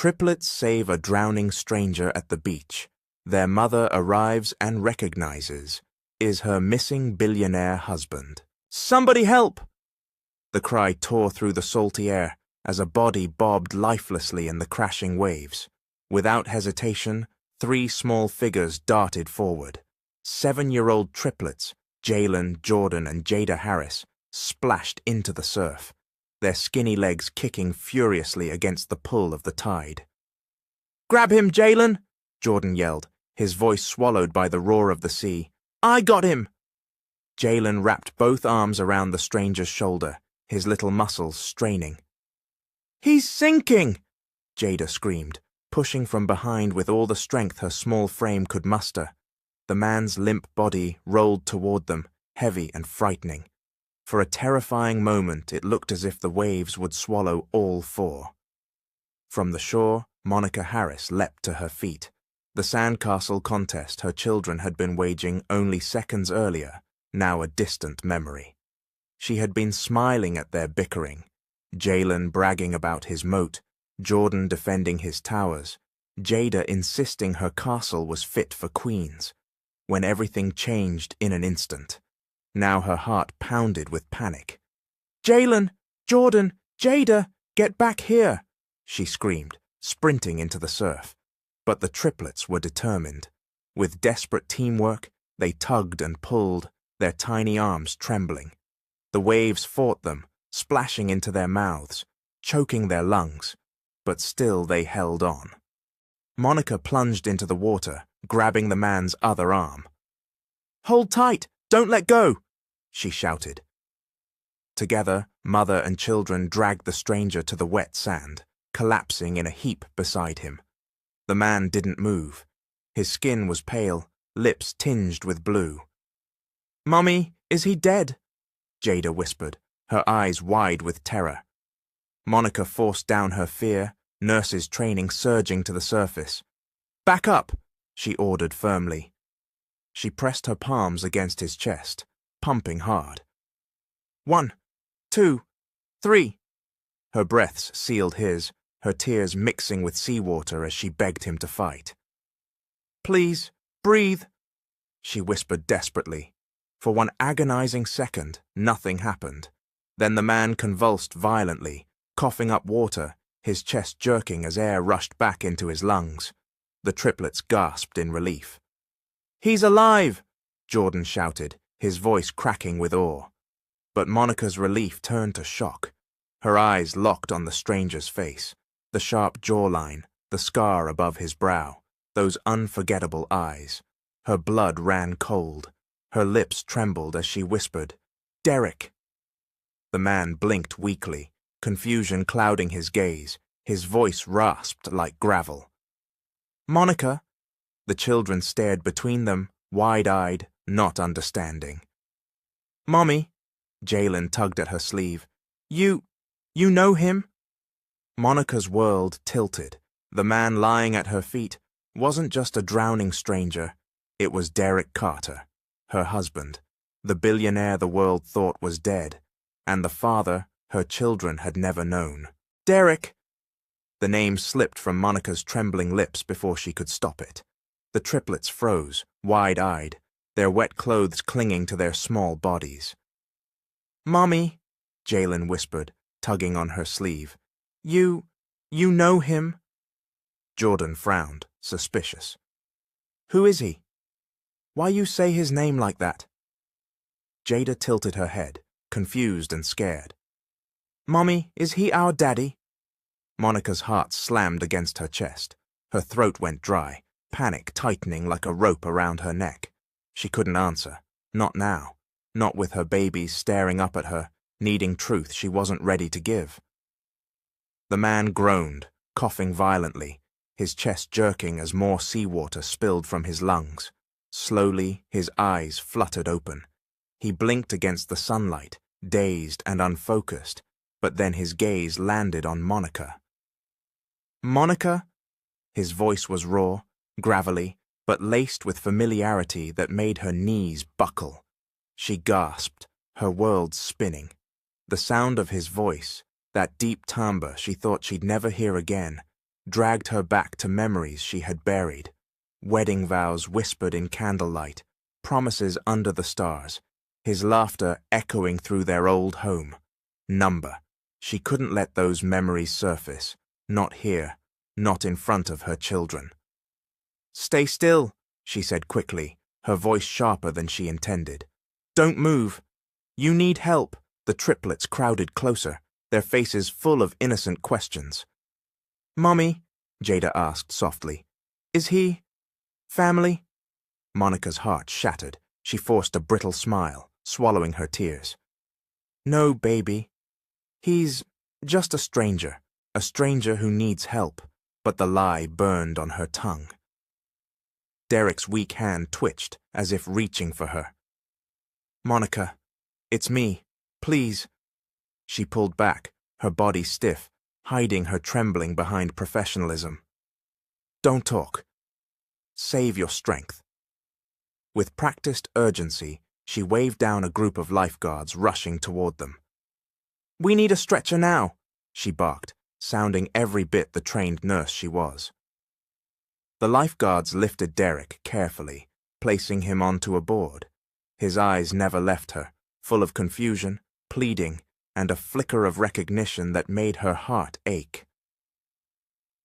Triplets save a drowning stranger at the beach. Their mother arrives and recognizes is her missing billionaire husband. "Somebody help!" The cry tore through the salty air as a body bobbed lifelessly in the crashing waves. Without hesitation, 3 small figures darted forward. 7-year-old triplets, Jalen, Jordan, and Jada Harris, splashed into the surf, their skinny legs kicking furiously against the pull of the tide. "Grab him, Jalen!" Jordan yelled, his voice swallowed by the roar of the sea. "I got him!" Jalen wrapped both arms around the stranger's shoulder, his little muscles straining. "He's sinking!" Jada screamed, pushing from behind with all the strength her small frame could muster. The man's limp body rolled toward them, heavy and frightening. For a terrifying moment, it looked as if the waves would swallow all 4. From the shore, Monica Harris leapt to her feet. The sandcastle contest her children had been waging only seconds earlier, now a distant memory. She had been smiling at their bickering, Jalen bragging about his moat, Jordan defending his towers, Jada insisting her castle was fit for queens, when everything changed in an instant. Now her heart pounded with panic. "Jalen! Jordan! Jada! Get back here!" she screamed, sprinting into the surf. But the triplets were determined. With desperate teamwork, they tugged and pulled, their tiny arms trembling. The waves fought them, splashing into their mouths, choking their lungs, but still they held on. Monica plunged into the water, grabbing the man's other arm. "Hold tight! Don't let go!" she shouted. Together, mother and children dragged the stranger to the wet sand, collapsing in a heap beside him. The man didn't move. His skin was pale, lips tinged with blue. "Mummy, is he dead?" Jada whispered, her eyes wide with terror. Monica forced down her fear, nurses' training surging to the surface. "Back up," she ordered firmly. She pressed her palms against his chest, pumping hard. 1, 2, 3. Her breaths sealed his, her tears mixing with seawater as she begged him to fight. "Please, breathe," she whispered desperately. For one agonizing second, nothing happened. Then the man convulsed violently, coughing up water, his chest jerking as air rushed back into his lungs. The triplets gasped in relief. "He's alive!" Jordan shouted, his voice cracking with awe. But Monica's relief turned to shock. Her eyes locked on the stranger's face, the sharp jawline, the scar above his brow, those unforgettable eyes. Her blood ran cold. Her lips trembled as she whispered, "Derek." The man blinked weakly, confusion clouding his gaze, his voice rasped like gravel. "Monica?" The children stared between them, wide-eyed, not understanding. "Mommy?" Jalen tugged at her sleeve. You know him?" Monica's world tilted. The man lying at her feet wasn't just a drowning stranger. It was Derek Carter, her husband, the billionaire the world thought was dead, and the father her children had never known. "Derek!" The name slipped from Monica's trembling lips before she could stop it. The triplets froze, wide-eyed, their wet clothes clinging to their small bodies. "Mommy," Jalen whispered, tugging on her sleeve. You know him?" Jordan frowned, suspicious. "Who is he? Why you say his name like that?" Jada tilted her head, confused and scared. "Mommy, is he our daddy?" Monica's heart slammed against her chest. Her throat went dry, panic tightening like a rope around her neck. She couldn't answer. Not now. Not with her babies staring up at her, needing truth she wasn't ready to give. The man groaned, coughing violently, his chest jerking as more seawater spilled from his lungs. Slowly, his eyes fluttered open. He blinked against the sunlight, dazed and unfocused, but then his gaze landed on Monica. "Monica?" His voice was raw, gravelly, but laced with familiarity that made her knees buckle. She gasped, her world spinning. The sound of his voice, that deep timbre she thought she'd never hear again, dragged her back to memories she had buried. Wedding vows whispered in candlelight, promises under the stars, his laughter echoing through their old home. Number. She couldn't let those memories surface, not here, not in front of her children. "Stay still," she said quickly, her voice sharper than she intended. "Don't move. You need help." The triplets crowded closer, their faces full of innocent questions. "Mommy," Jada asked softly, "is he family?" Monica's heart shattered. She forced a brittle smile, swallowing her tears. "No, baby. He's just a stranger who needs help," but the lie burned on her tongue. Derek's weak hand twitched, as if reaching for her. "Monica, it's me. Please." She pulled back, her body stiff, hiding her trembling behind professionalism. "Don't talk. Save your strength." With practiced urgency, she waved down a group of lifeguards rushing toward them. "We need a stretcher now," she barked, sounding every bit the trained nurse she was. The lifeguards lifted Derek carefully, placing him onto a board. His eyes never left her, full of confusion, pleading, and a flicker of recognition that made her heart ache.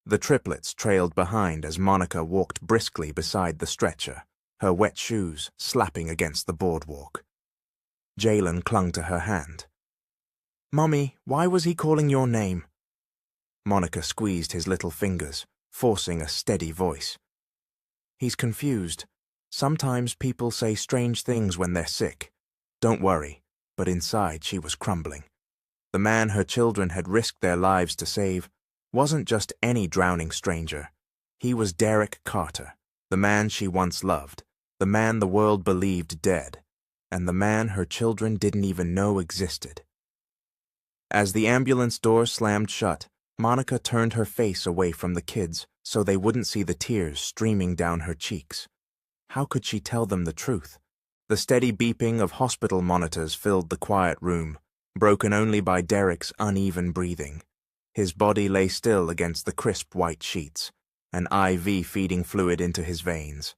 The triplets trailed behind as Monica walked briskly beside the stretcher, her wet shoes slapping against the boardwalk. Jalen clung to her hand. "Mommy, why was he calling your name?" Monica squeezed his little fingers, forcing a steady voice. "He's confused. Sometimes people say strange things when they're sick. Don't worry." But inside she was crumbling. The man her children had risked their lives to save wasn't just any drowning stranger. He was Derek Carter, the man she once loved, the man the world believed dead, and the man her children didn't even know existed. As the ambulance door slammed shut, Monica turned her face away from the kids so they wouldn't see the tears streaming down her cheeks. How could she tell them the truth? The steady beeping of hospital monitors filled the quiet room, broken only by Derek's uneven breathing. His body lay still against the crisp white sheets, an IV feeding fluid into his veins.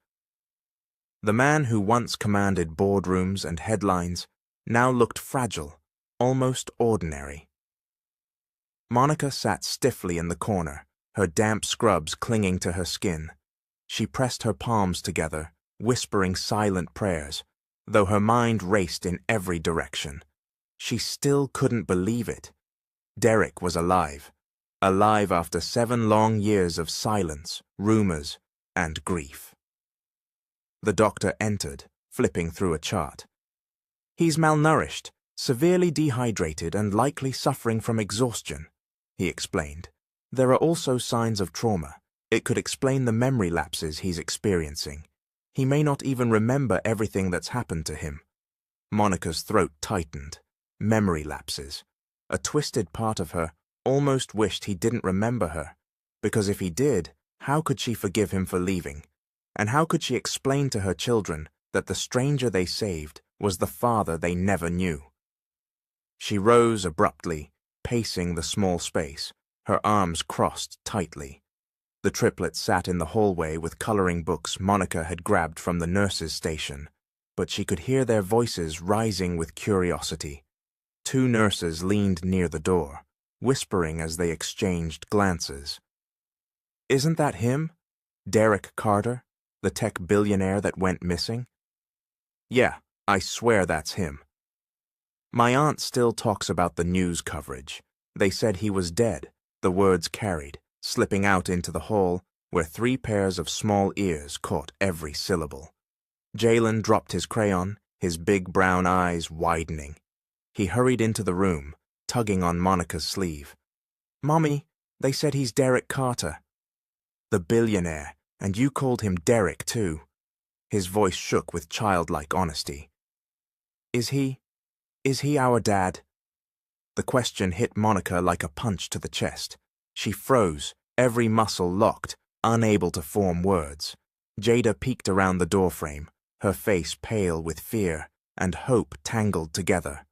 The man who once commanded boardrooms and headlines now looked fragile, almost ordinary. Monica sat stiffly in the corner, her damp scrubs clinging to her skin. She pressed her palms together, whispering silent prayers, though her mind raced in every direction. She still couldn't believe it. Derek was alive after 7 long years of silence, rumors, and grief. The doctor entered, flipping through a chart. "He's malnourished, severely dehydrated, and likely suffering from exhaustion," he explained. "There are also signs of trauma. It could explain the memory lapses he's experiencing. He may not even remember everything that's happened to him." Monica's throat tightened. Memory lapses. A twisted part of her almost wished he didn't remember her, because if he did, how could she forgive him for leaving? And how could she explain to her children that the stranger they saved was the father they never knew? She rose abruptly, pacing the small space, her arms crossed tightly. The triplets sat in the hallway with coloring books Monica had grabbed from the nurse's station, but she could hear their voices rising with curiosity. 2 nurses leaned near the door, whispering as they exchanged glances. "Isn't that him? Derek Carter, the tech billionaire that went missing?" "Yeah, I swear that's him." "My aunt still talks about the news coverage. They said he was dead," the words carried, slipping out into the hall where 3 pairs of small ears caught every syllable. Jalen dropped his crayon, his big brown eyes widening. He hurried into the room, tugging on Monica's sleeve. "Mommy, they said he's Derek Carter." "The billionaire, and you called him Derek, too." His voice shook with childlike honesty. Is he our dad?" The question hit Monica like a punch to the chest. She froze, every muscle locked, unable to form words. Jada peeked around the doorframe, her face pale with fear and hope tangled together.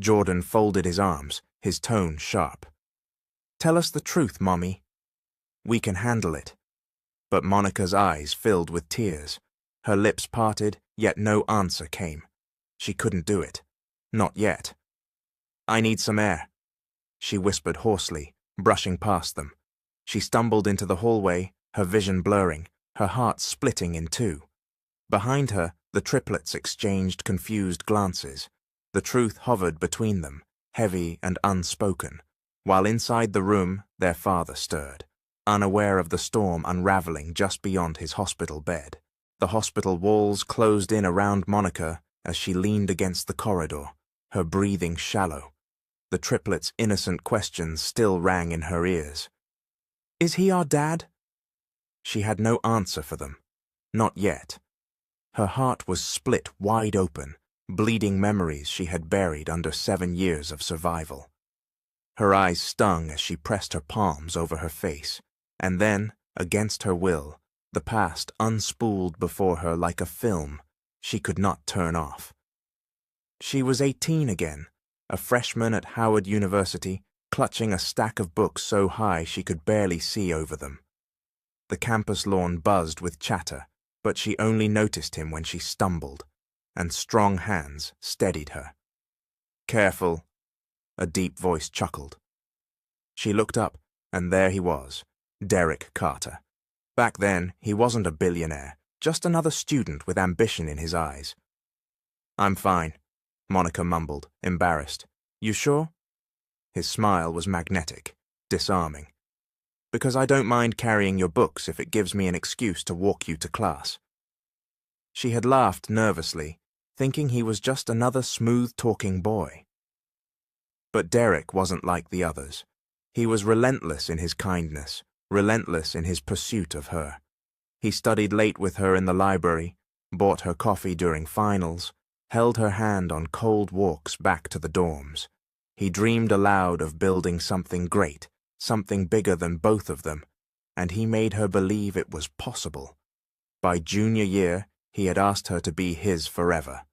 Jordan folded his arms, his tone sharp. "Tell us the truth, Mommy." We can handle it. But Monica's eyes filled with tears. Her lips parted, yet no answer came. She couldn't do it. Not yet. I need some air, she whispered hoarsely, brushing past them. She stumbled into the hallway, her vision blurring, her heart splitting in two. Behind her, the triplets exchanged confused glances. The truth hovered between them, heavy and unspoken, while inside the room their father stirred, unaware of the storm unraveling just beyond his hospital bed. The hospital walls closed in around Monica as she leaned against the corridor, her breathing shallow. The triplets' innocent questions still rang in her ears. Is he our dad? She had no answer for them. Not yet. Her heart was split wide open, bleeding memories she had buried under 7 years of survival. Her eyes stung as she pressed her palms over her face, and then, against her will, the past unspooled before her like a film she could not turn off. She was 18 again, a freshman at Howard University, clutching a stack of books so high she could barely see over them. The campus lawn buzzed with chatter, but she only noticed him when she stumbled, and strong hands steadied her. Careful, a deep voice chuckled. She looked up, and there he was, Derek Carter. Back then, he wasn't a billionaire, just another student with ambition in his eyes. I'm fine, Monica mumbled, embarrassed. You sure? His smile was magnetic, disarming. Because I don't mind carrying your books if it gives me an excuse to walk you to class. She had laughed nervously, thinking he was just another smooth-talking boy. But Derek wasn't like the others. He was relentless in his kindness, relentless in his pursuit of her. He studied late with her in the library, bought her coffee during finals, held her hand on cold walks back to the dorms. He dreamed aloud of building something great, something bigger than both of them, and he made her believe it was possible. By junior year, he had asked her to be his forever.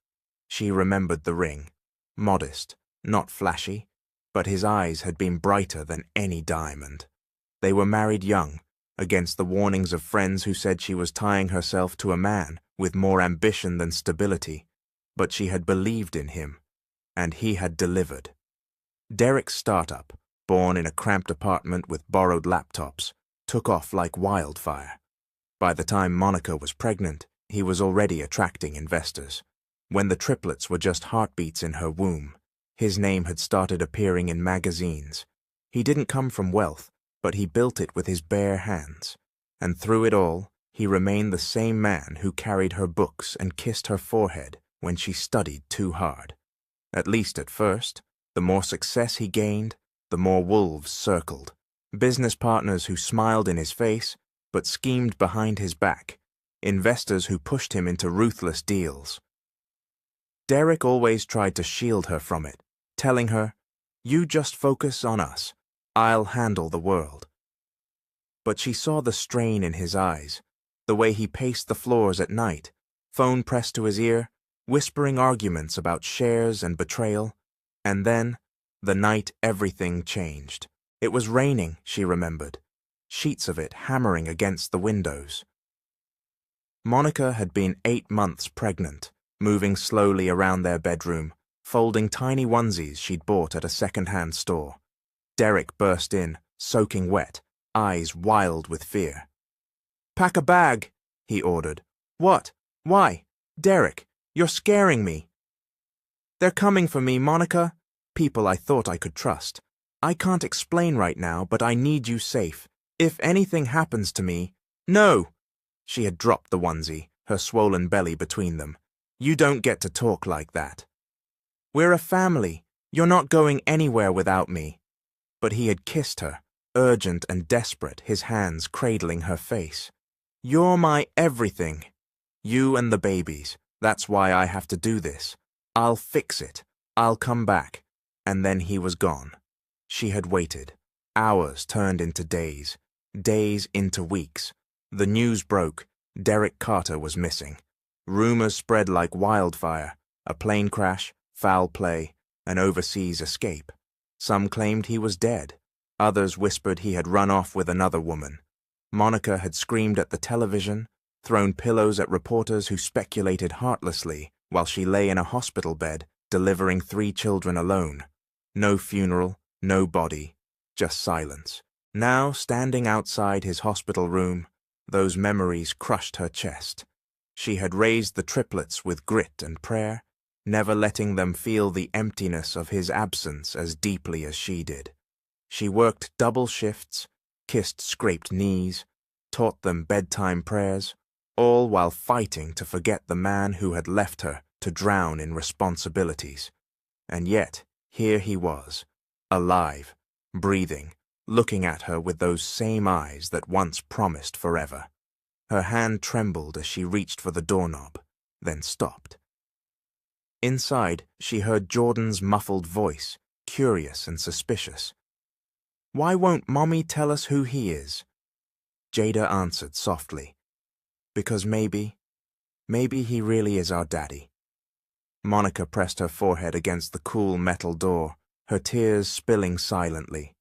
She remembered the ring, modest, not flashy, but his eyes had been brighter than any diamond. They were married young, against the warnings of friends who said she was tying herself to a man with more ambition than stability, but she had believed in him, and he had delivered. Derek's startup, born in a cramped apartment with borrowed laptops, took off like wildfire. By the time Monica was pregnant, he was already attracting investors. When the triplets were just heartbeats in her womb, his name had started appearing in magazines. He didn't come from wealth, but he built it with his bare hands. And through it all, he remained the same man who carried her books and kissed her forehead when she studied too hard. At least at first. The more success he gained, the more wolves circled. Business partners who smiled in his face, but schemed behind his back. Investors who pushed him into ruthless deals. Derek always tried to shield her from it, telling her, "You just focus on us. I'll handle the world." But she saw the strain in his eyes, the way he paced the floors at night, phone pressed to his ear, whispering arguments about shares and betrayal. And then, the night everything changed. It was raining, she remembered, sheets of it hammering against the windows. Monica had been 8 months pregnant, moving slowly around their bedroom, folding tiny onesies she'd bought at a second-hand store. Derek burst in, soaking wet, eyes wild with fear. "Pack a bag," he ordered. "What? Why? Derek, you're scaring me." "They're coming for me, Monica. People I thought I could trust. I can't explain right now, but I need you safe. If anything happens to me—" "No!" She had dropped the onesie, her swollen belly between them. "You don't get to talk like that. We're a family. You're not going anywhere without me." But he had kissed her, urgent and desperate, his hands cradling her face. "You're my everything. You and the babies. That's why I have to do this. I'll fix it. I'll come back." And then he was gone. She had waited. Hours turned into days. Days into weeks. The news broke. Derek Carter was missing. Rumors spread like wildfire. A plane crash, foul play, an overseas escape. Some claimed he was dead. Others whispered he had run off with another woman. Monica had screamed at the television, thrown pillows at reporters who speculated heartlessly while she lay in a hospital bed, delivering 3 children alone. No funeral, no body, just silence. Now, standing outside his hospital room, those memories crushed her chest. She had raised the triplets with grit and prayer, never letting them feel the emptiness of his absence as deeply as she did. She worked double shifts, kissed scraped knees, taught them bedtime prayers, all while fighting to forget the man who had left her to drown in responsibilities. And yet, here he was, alive, breathing, looking at her with those same eyes that once promised forever. Her hand trembled as she reached for the doorknob, then stopped. Inside, she heard Jordan's muffled voice, curious and suspicious. "Why won't Mommy tell us who he is?" Jada answered softly, "Because maybe he really is our daddy." Monica pressed her forehead against the cool metal door, her tears spilling silently.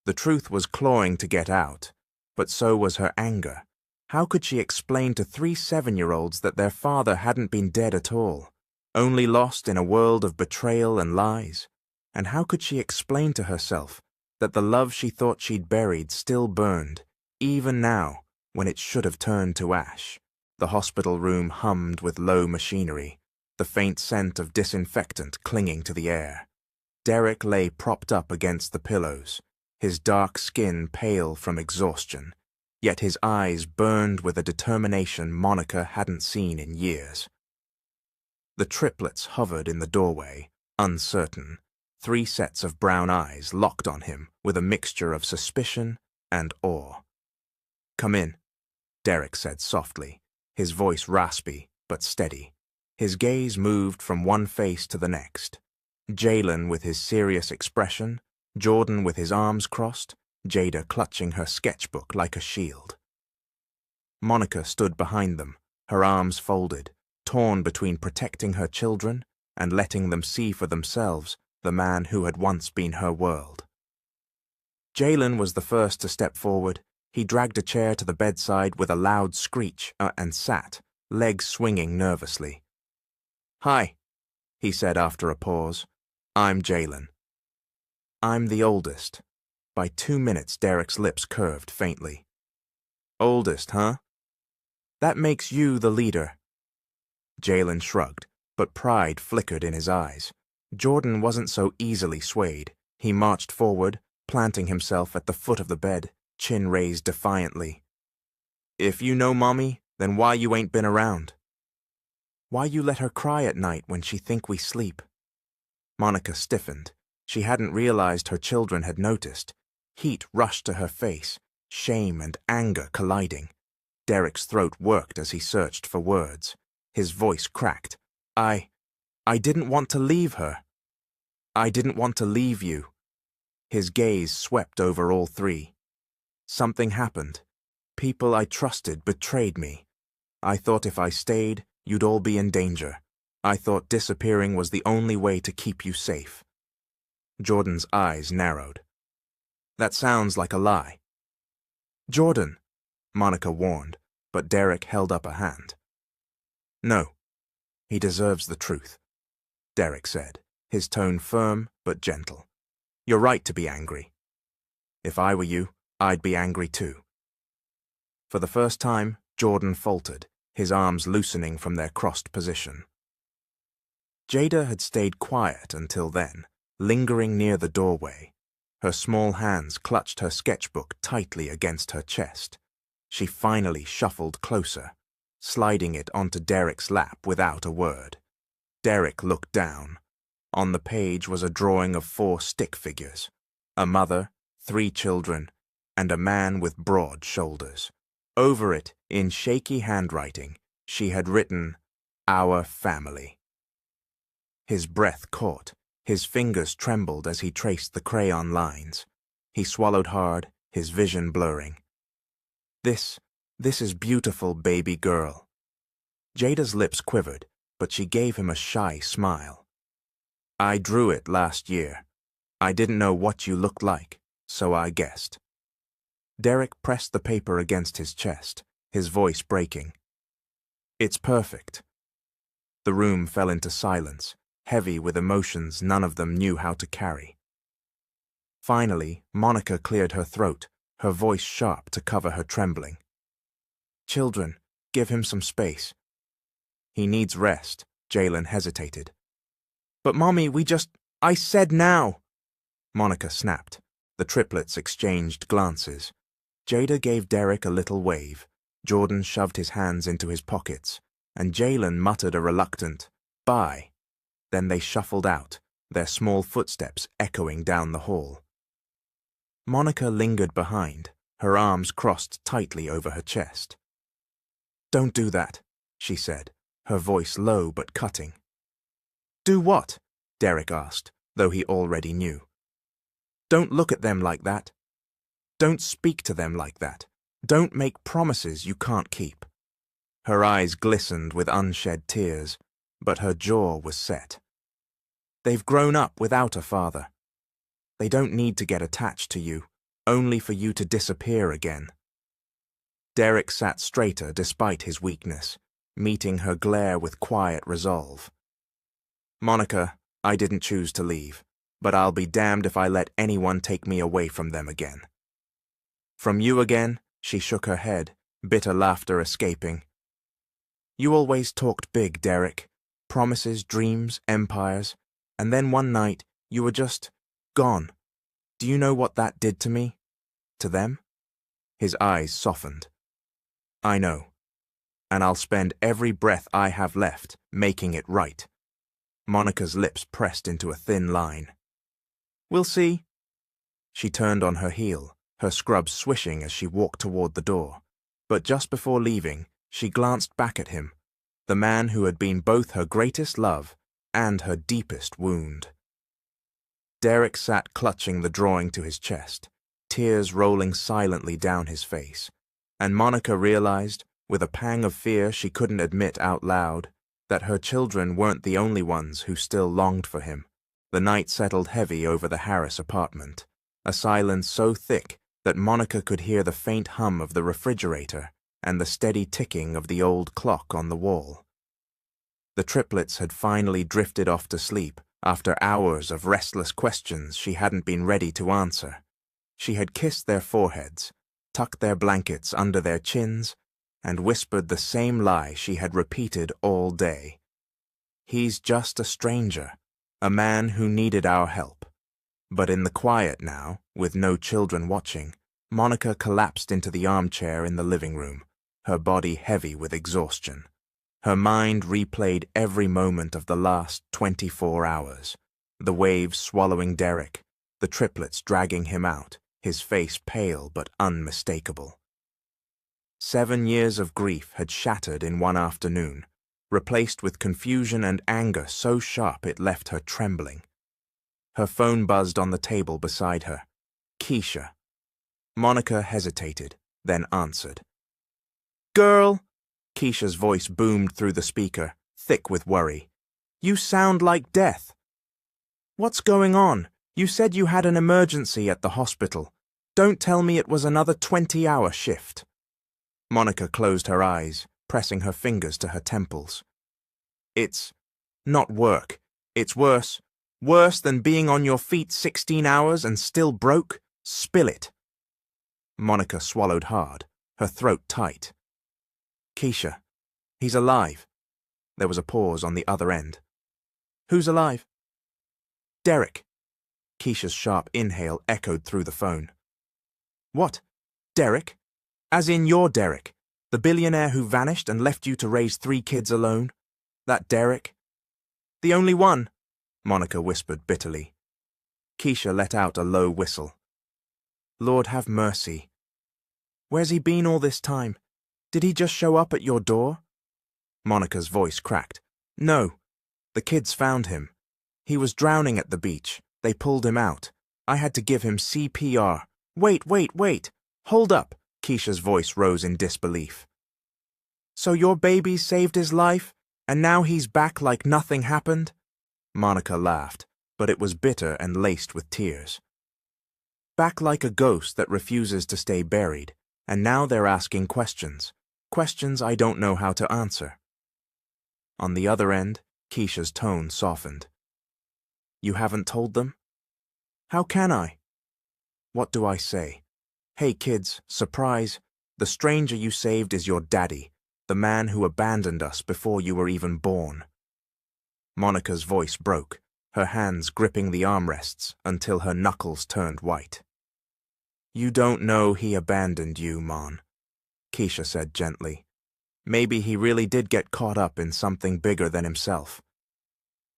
The truth was clawing to get out, but so was her anger. How could she explain to 3 7-year-olds that their father hadn't been dead at all, only lost in a world of betrayal and lies? And how could she explain to herself that the love she thought she'd buried still burned, even now, when it should have turned to ash? The hospital room hummed with low machinery, the faint scent of disinfectant clinging to the air. Derek lay propped up against the pillows, his dark skin pale from exhaustion, yet his eyes burned with a determination Monica hadn't seen in years. The triplets hovered in the doorway, uncertain, 3 sets of brown eyes locked on him with a mixture of suspicion and awe. "Come in," Derek said softly, his voice raspy but steady. His gaze moved from one face to the next. Jalen with his serious expression, Jordan with his arms crossed, Jada clutching her sketchbook like a shield. Monica stood behind them, her arms folded, torn between protecting her children and letting them see for themselves the man who had once been her world. Jalen was the first to step forward. He dragged a chair to the bedside with a loud screech and sat, legs swinging nervously. "Hi," he said after a pause. "I'm Jalen." "I'm the oldest." By 2 minutes, Derek's lips curved faintly. "Oldest, huh? That makes you the leader." Jalen shrugged, but pride flickered in his eyes. Jordan wasn't so easily swayed. He marched forward, planting himself at the foot of the bed, chin raised defiantly. "If you know Mommy, then why you ain't been around?" "Why you let her cry at night when she think we sleep?" Monica stiffened. She hadn't realized her children had noticed. Heat rushed to her face, shame and anger colliding. Derek's throat worked as he searched for words. His voice cracked. I didn't want to leave her. I didn't want to leave you." His gaze swept over all 3. "Something happened. People I trusted betrayed me. I thought if I stayed, you'd all be in danger. I thought disappearing was the only way to keep you safe." Jordan's eyes narrowed. "That sounds like a lie." "Jordan," Monica warned, but Derek held up a hand. "No, he deserves the truth," Derek said, his tone firm but gentle. "You're right to be angry. If I were you, I'd be angry too." For the first time, Jordan faltered, his arms loosening from their crossed position. Jada had stayed quiet until then, lingering near the doorway. Her small hands clutched her sketchbook tightly against her chest. She finally shuffled closer, sliding it onto Derek's lap without a word. Derek looked down. On the page was a drawing of 4 stick figures, a mother, 3 children, and a man with broad shoulders. Over it, in shaky handwriting, she had written, "Our family." His breath caught. His fingers trembled as he traced the crayon lines. He swallowed hard, his vision blurring. This is beautiful, baby girl." Jada's lips quivered, but she gave him a shy smile. "I drew it last year. I didn't know what you looked like, so I guessed." Derek pressed the paper against his chest, his voice breaking. It's perfect. The room fell into silence, heavy with emotions none of them knew how to carry. Finally, Monica cleared her throat, her voice sharp to cover her trembling. Children, give him some space. He needs rest, Jalen hesitated. But Mommy, I said now! Monica snapped. The triplets exchanged glances. Jada gave Derek a little wave. Jordan shoved his hands into his pockets, and Jalen muttered a reluctant, "Bye." Then they shuffled out, their small footsteps echoing down the hall. Monica lingered behind, her arms crossed tightly over her chest. "Don't do that," she said, her voice low but cutting. "Do what?" Derek asked, though he already knew. "Don't look at them like that. Don't speak to them like that. Don't make promises you can't keep." Her eyes glistened with unshed tears, but her jaw was set. "They've grown up without a father. They don't need to get attached to you, only for you to disappear again." Derek sat straighter despite his weakness, meeting her glare with quiet resolve. "Monica, I didn't choose to leave, but I'll be damned if I let anyone take me away from them again." "From you again?" She shook her head, bitter laughter escaping. "You always talked big, Derek. Promises, dreams, empires. And then one night, you were just gone. Do you know what that did to me? To them?" His eyes softened. "I know. And I'll spend every breath I have left making it right." Monica's lips pressed into a thin line. "We'll see." She turned on her heel, her scrubs swishing as she walked toward the door. But just before leaving, she glanced back at him, the man who had been both her greatest love and her deepest wound. Derek sat clutching the drawing to his chest, tears rolling silently down his face, and Monica realized, with a pang of fear she couldn't admit out loud, that her children weren't the only ones who still longed for him. The night settled heavy over the Harris apartment, a silence so thick that Monica could hear the faint hum of the refrigerator and the steady ticking of the old clock on the wall. The triplets had finally drifted off to sleep after hours of restless questions she hadn't been ready to answer. She had kissed their foreheads, tucked their blankets under their chins, and whispered the same lie she had repeated all day. "He's just a stranger, a man who needed our help." But in the quiet now, with no children watching, Monica collapsed into the armchair in the living room, her body heavy with exhaustion. Her mind replayed every moment of the last 24 hours, the waves swallowing Derek, the triplets dragging him out, his face pale but unmistakable. 7 years of grief had shattered in one afternoon, replaced with confusion and anger so sharp it left her trembling. Her phone buzzed on the table beside her. Keisha. Monica hesitated, then answered. "Girl," Keisha's voice boomed through the speaker, thick with worry. "You sound like death." "What's going on? You said you had an emergency at the hospital. Don't tell me it was another 20-hour shift." Monica closed her eyes, pressing her fingers to her temples. "It's not work. It's worse. Worse than being on your feet 16 hours and still broke? Spill it." Monica swallowed hard, her throat tight. "Keisha, he's alive." There was a pause on the other end. "Who's alive?" "Derek." Keisha's sharp inhale echoed through the phone. "What? Derek? As in your Derek, the billionaire who vanished and left you to raise 3 kids alone? That Derek?" "The only one," Monica whispered bitterly. Keisha let out a low whistle. "Lord have mercy. Where's he been all this time? Did he just show up at your door?" Monica's voice cracked. "No. The kids found him. He was drowning at the beach. They pulled him out. I had to give him CPR. Wait. Hold up." Keisha's voice rose in disbelief. "So your baby saved his life, and now he's back like nothing happened?" Monica laughed, but it was bitter and laced with tears. back like a ghost that refuses to stay buried, and now they're asking questions. Questions I don't know how to answer. On the other end, Keisha's tone softened. You haven't told them? How can I? What do I say? Hey kids, surprise, the stranger you saved is your daddy, the man who abandoned us before you were even born. Monica's voice broke, her hands gripping the armrests until her knuckles turned white. You don't know he abandoned you, Mon, Keisha said gently. Maybe he really did get caught up in something bigger than himself.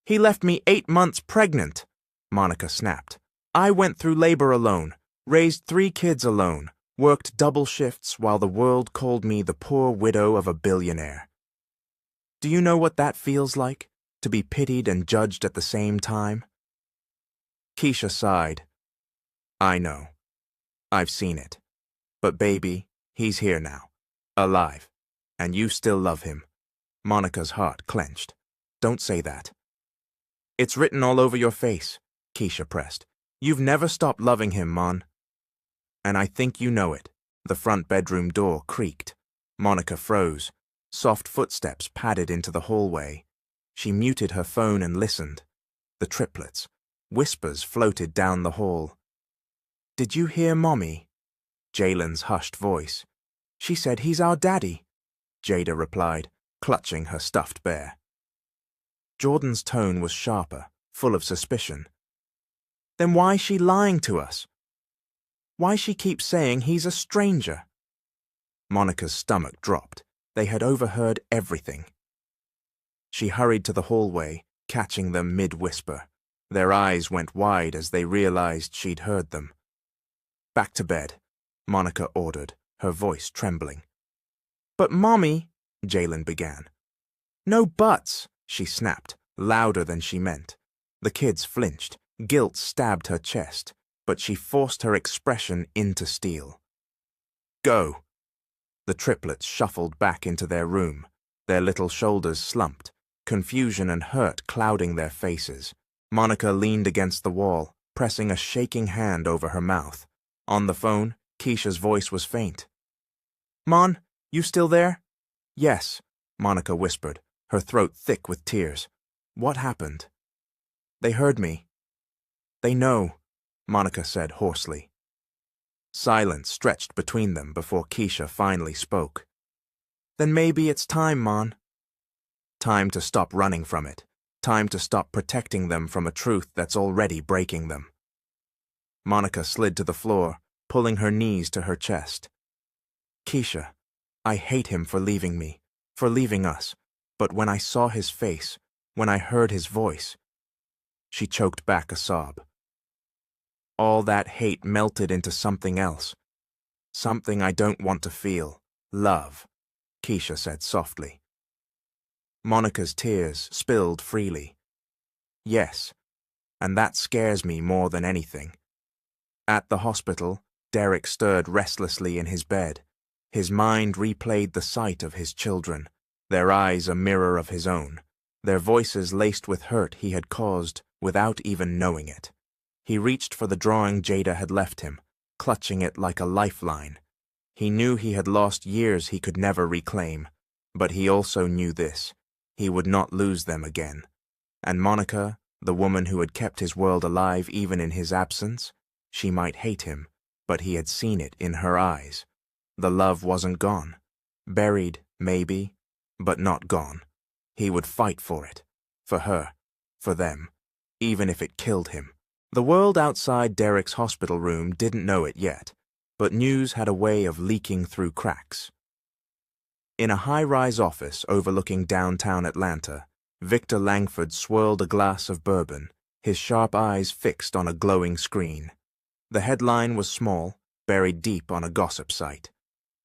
He left me 8 months pregnant, Monica snapped. I went through labor alone, raised 3 kids alone, worked double shifts while the world called me the poor widow of a billionaire. Do you know what that feels like, to be pitied and judged at the same time? Keisha sighed. I know. I've seen it. But baby, he's here now, alive, and you still love him. Monica's heart clenched. Don't say that. It's written all over your face, Keisha pressed. You've never stopped loving him, Mon. And I think you know it. The front bedroom door creaked. Monica froze. Soft footsteps padded into the hallway. She muted her phone and listened. The triplets. Whispers floated down the hall. Did you hear Mommy? Jalen's hushed voice. She said he's our daddy, Jada replied, clutching her stuffed bear. Jordan's tone was sharper, full of suspicion. Then why's she lying to us? Why she keeps saying he's a stranger? Monica's stomach dropped. They had overheard everything. She hurried to the hallway, catching them mid-whisper. Their eyes went wide as they realized she'd heard them. Back to bed, Monica ordered, her voice trembling. But Mommy, Jalen began. No buts, she snapped, louder than she meant. The kids flinched. Guilt stabbed her chest, but she forced her expression into steel. Go. The triplets shuffled back into their room, their little shoulders slumped, confusion and hurt clouding their faces. Monica leaned against the wall, pressing a shaking hand over her mouth. On the phone, Keisha's voice was faint. Mon, you still there? Yes, Monica whispered, her throat thick with tears. What happened? They heard me. They know, Monica said hoarsely. Silence stretched between them before Keisha finally spoke. Then maybe it's time, Mon. Time to stop running from it. Time to stop protecting them from a truth that's already breaking them. Monica slid to the floor, pulling her knees to her chest. Keisha, I hate him for leaving me, for leaving us, but when I saw his face, when I heard his voice, she choked back a sob. All that hate melted into something else. Something I don't want to feel. Love, Keisha said softly. Monica's tears spilled freely. Yes, and that scares me more than anything. At the hospital, Derek stirred restlessly in his bed. His mind replayed the sight of his children, their eyes a mirror of his own, their voices laced with hurt he had caused without even knowing it. He reached for the drawing Jada had left him, clutching it like a lifeline. He knew he had lost years he could never reclaim, but he also knew this. He would not lose them again. And Monica, the woman who had kept his world alive even in his absence, she might hate him, but he had seen it in her eyes. The love wasn't gone. Buried, maybe, but not gone. He would fight for it. For her. For them. Even if it killed him. The world outside Derek's hospital room didn't know it yet, but news had a way of leaking through cracks. In a high-rise office overlooking downtown Atlanta, Victor Langford swirled a glass of bourbon, his sharp eyes fixed on a glowing screen. The headline was small, buried deep on a gossip site.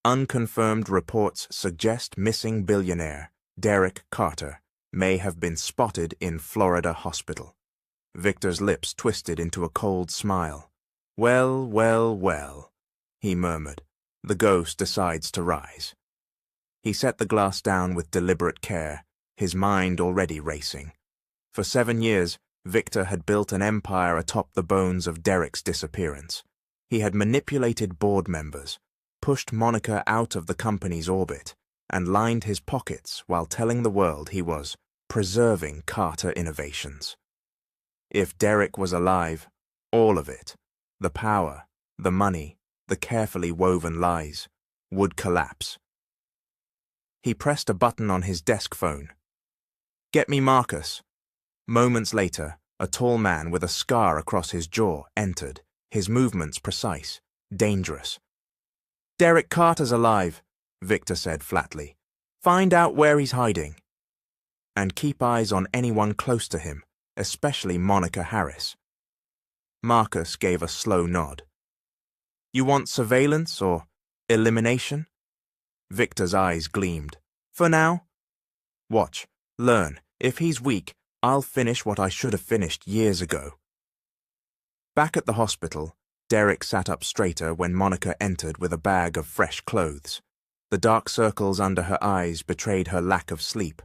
Unconfirmed reports suggest missing billionaire, Derek Carter, may have been spotted in Florida hospital. Victor's lips twisted into a cold smile. Well, well, well, he murmured. The ghost decides to rise. He set the glass down with deliberate care, his mind already racing. For 7 years, Victor had built an empire atop the bones of Derek's disappearance. He had manipulated board members, pushed Monica out of the company's orbit, and lined his pockets while telling the world he was preserving Carter innovations. If Derek was alive, all of it, the power, the money, the carefully woven lies, would collapse. He pressed a button on his desk phone. "Get me Marcus." Moments later, a tall man with a scar across his jaw entered, his movements precise, dangerous. "Derek Carter's alive," Victor said flatly. "Find out where he's hiding. And keep eyes on anyone close to him, especially Monica Harris." Marcus gave a slow nod. "You want surveillance or elimination?" Victor's eyes gleamed. "For now? Watch, learn. If he's weak, I'll finish what I should have finished years ago." Back at the hospital, Derek sat up straighter when Monica entered with a bag of fresh clothes. The dark circles under her eyes betrayed her lack of sleep,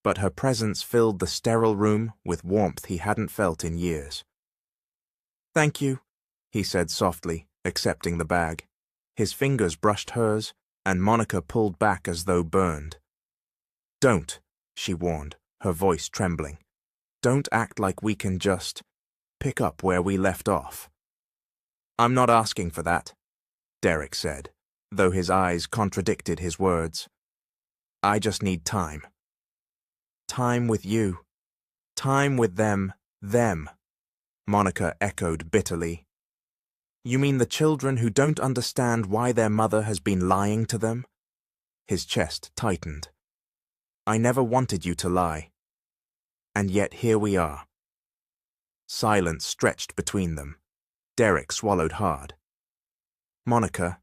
but her presence filled the sterile room with warmth he hadn't felt in years. "Thank you," he said softly, accepting the bag. His fingers brushed hers, and Monica pulled back as though burned. "Don't," she warned, her voice trembling. "Don't act like we can just pick up where we left off." "I'm not asking for that," Derek said, though his eyes contradicted his words. "I just need time. Time with you. Time with them. Monica echoed bitterly. "You mean the children who don't understand why their mother has been lying to them?" His chest tightened. "I never wanted you to lie. And yet here we are." Silence stretched between them. Derek swallowed hard. "Monica,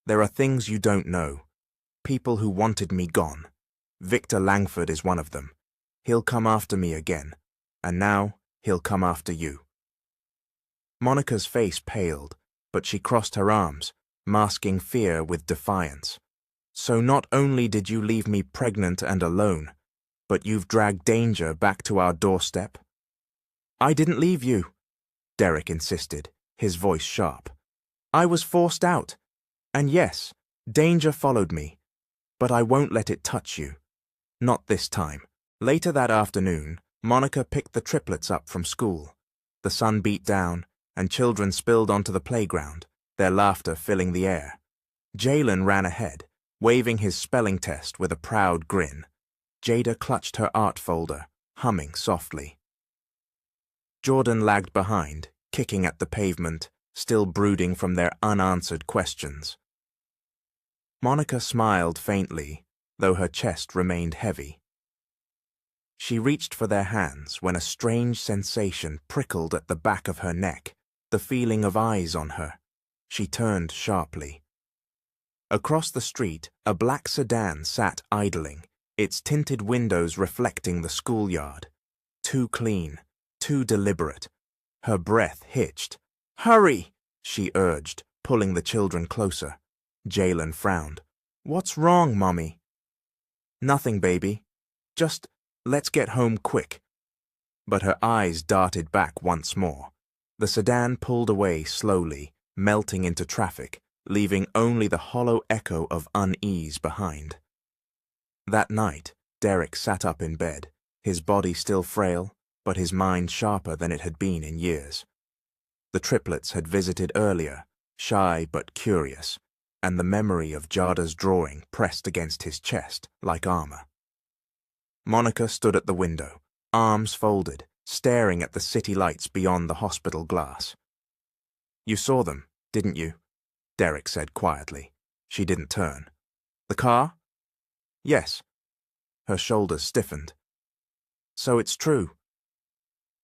there are things you don't know. People who wanted me gone. Victor Langford is one of them. He'll come after me again. And now he'll come after you." Monica's face paled, but she crossed her arms, masking fear with defiance. "So not only did you leave me pregnant and alone, but you've dragged danger back to our doorstep?" "I didn't leave you," Derek insisted, his voice sharp. "I was forced out. And yes, danger followed me. But I won't let it touch you. Not this time." Later that afternoon, Monica picked the triplets up from school. The sun beat down, and children spilled onto the playground, their laughter filling the air. Jalen ran ahead, waving his spelling test with a proud grin. Jada clutched her art folder, humming softly. Jordan lagged behind, kicking at the pavement, still brooding from their unanswered questions. Monica smiled faintly, though her chest remained heavy. She reached for their hands when a strange sensation prickled at the back of her neck, the feeling of eyes on her. She turned sharply. Across the street, a black sedan sat idling, its tinted windows reflecting the schoolyard. Too clean, too deliberate. Her breath hitched. "Hurry!" she urged, pulling the children closer. Jalen frowned. "What's wrong, Mommy?" "Nothing, baby. Just let's get home quick." But her eyes darted back once more. The sedan pulled away slowly, melting into traffic, leaving only the hollow echo of unease behind. That night, Derek sat up in bed, his body still frail, but his mind sharper than it had been in years. The triplets had visited earlier, shy but curious, and the memory of Jada's drawing pressed against his chest like armor. Monica stood at the window, arms folded, staring at the city lights beyond the hospital glass. "You saw them, didn't you?" Derek said quietly. She didn't turn. "The car?" "Yes." Her shoulders stiffened. "So it's true.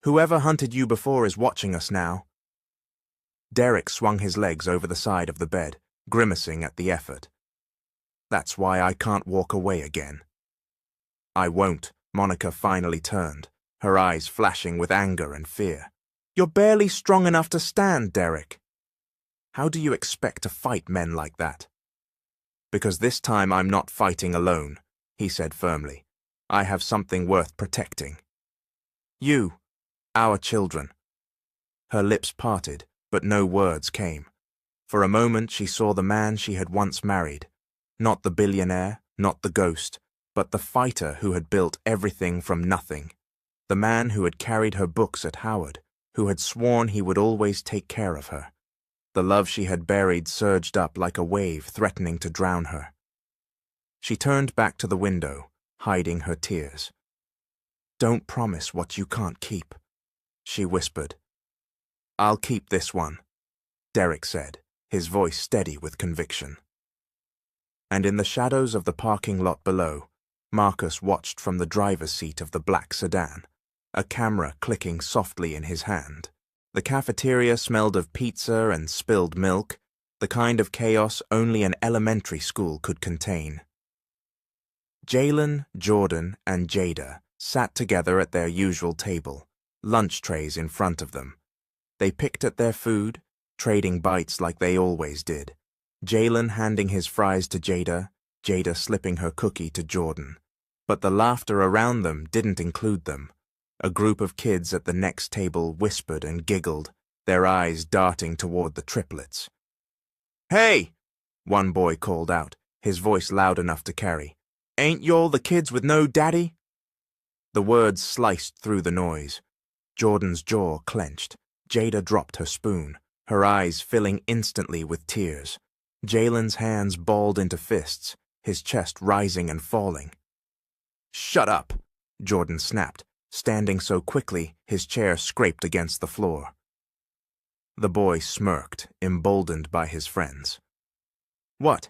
Whoever hunted you before is watching us now." Derek swung his legs over the side of the bed, grimacing at the effort. "That's why I can't walk away again." "I won't." Monica finally turned, her eyes flashing with anger and fear. "You're barely strong enough to stand, Derek." "How do you expect to fight men like that?" "Because this time I'm not fighting alone," he said firmly. "I have something worth protecting. You, our children." Her lips parted, but no words came. For a moment she saw the man she had once married. Not the billionaire, not the ghost, but the fighter who had built everything from nothing. The man who had carried her books at Howard, who had sworn he would always take care of her. The love she had buried surged up like a wave threatening to drown her. She turned back to the window, hiding her tears. "Don't promise what you can't keep," she whispered. "I'll keep this one," Derek said, his voice steady with conviction. And in the shadows of the parking lot below, Marcus watched from the driver's seat of the black sedan, a camera clicking softly in his hand. The cafeteria smelled of pizza and spilled milk, the kind of chaos only an elementary school could contain. Jalen, Jordan, and Jada sat together at their usual table, lunch trays in front of them. They picked at their food, trading bites like they always did. Jalen handing his fries to Jada, Jada slipping her cookie to Jordan. But the laughter around them didn't include them. A group of kids at the next table whispered and giggled, their eyes darting toward the triplets. "Hey!" one boy called out, his voice loud enough to carry. "Ain't y'all the kids with no daddy?" The words sliced through the noise. Jordan's jaw clenched. Jada dropped her spoon, her eyes filling instantly with tears. Jalen's hands balled into fists, his chest rising and falling. "Shut up," Jordan snapped, standing so quickly his chair scraped against the floor. The boy smirked, emboldened by his friends. "What?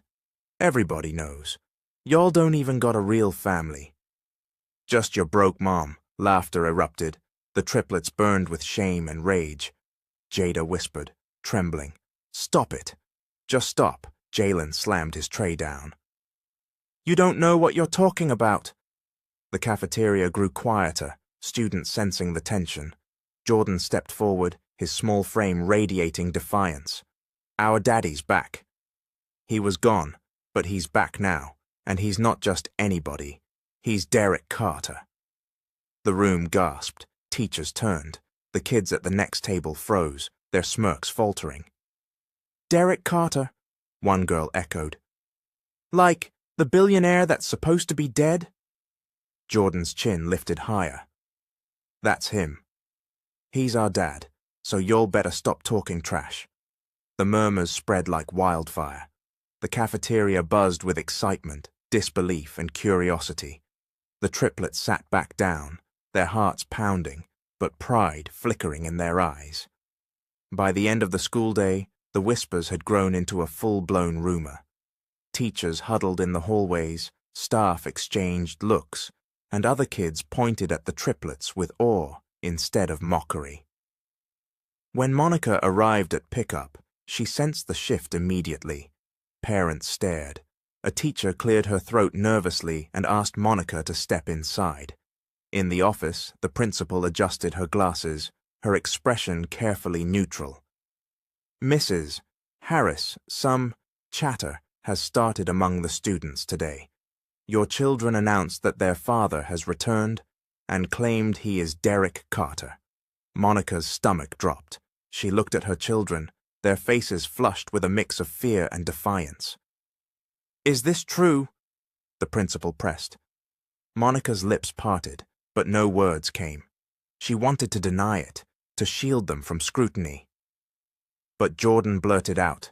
Everybody knows. Y'all don't even got a real family." "Just your broke mom," laughter erupted. The triplets burned with shame and rage. Jada whispered, trembling. "Stop it. Just stop." Jalen slammed his tray down. "You don't know what you're talking about." The cafeteria grew quieter, students sensing the tension. Jordan stepped forward, his small frame radiating defiance. "Our daddy's back." He was gone, but he's back now, and he's not just anybody. He's Derek Carter. The room gasped. Teachers turned. The kids at the next table froze, their smirks faltering. "Derek Carter," one girl echoed. "Like the billionaire that's supposed to be dead?" Jordan's chin lifted higher. "That's him. He's our dad, so y'all better stop talking trash." The murmurs spread like wildfire. The cafeteria buzzed with excitement, disbelief, and curiosity. The triplets sat back down, their hearts pounding, but pride flickering in their eyes. By the end of the school day, the whispers had grown into a full-blown rumor. Teachers huddled in the hallways, staff exchanged looks, and other kids pointed at the triplets with awe instead of mockery. When Monica arrived at pickup, she sensed the shift immediately. Parents stared. A teacher cleared her throat nervously and asked Monica to step inside. In the office, the principal adjusted her glasses, her expression carefully neutral. "Mrs. Harris, some chatter has started among the students today. Your children announced that their father has returned and claimed he is Derek Carter." Monica's stomach dropped. She looked at her children, their faces flushed with a mix of fear and defiance. "Is this true?" the principal pressed. Monica's lips parted, but no words came. She wanted to deny it, to shield them from scrutiny. But Jordan blurted out,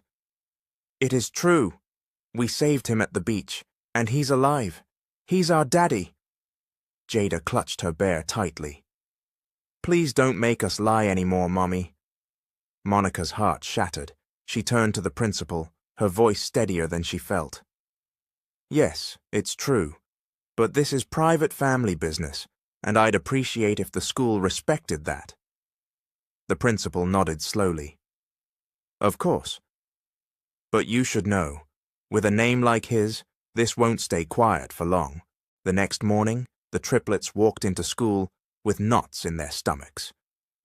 "It is true. We saved him at the beach, and he's alive. He's our daddy." Jada clutched her bear tightly. "Please don't make us lie anymore, Mommy." Monica's heart shattered. She turned to the principal, her voice steadier than she felt. "Yes, it's true. But this is private family business, and I'd appreciate if the school respected that." The principal nodded slowly. "Of course. But you should know, with a name like his, this won't stay quiet for long." The next morning, the triplets walked into school with knots in their stomachs.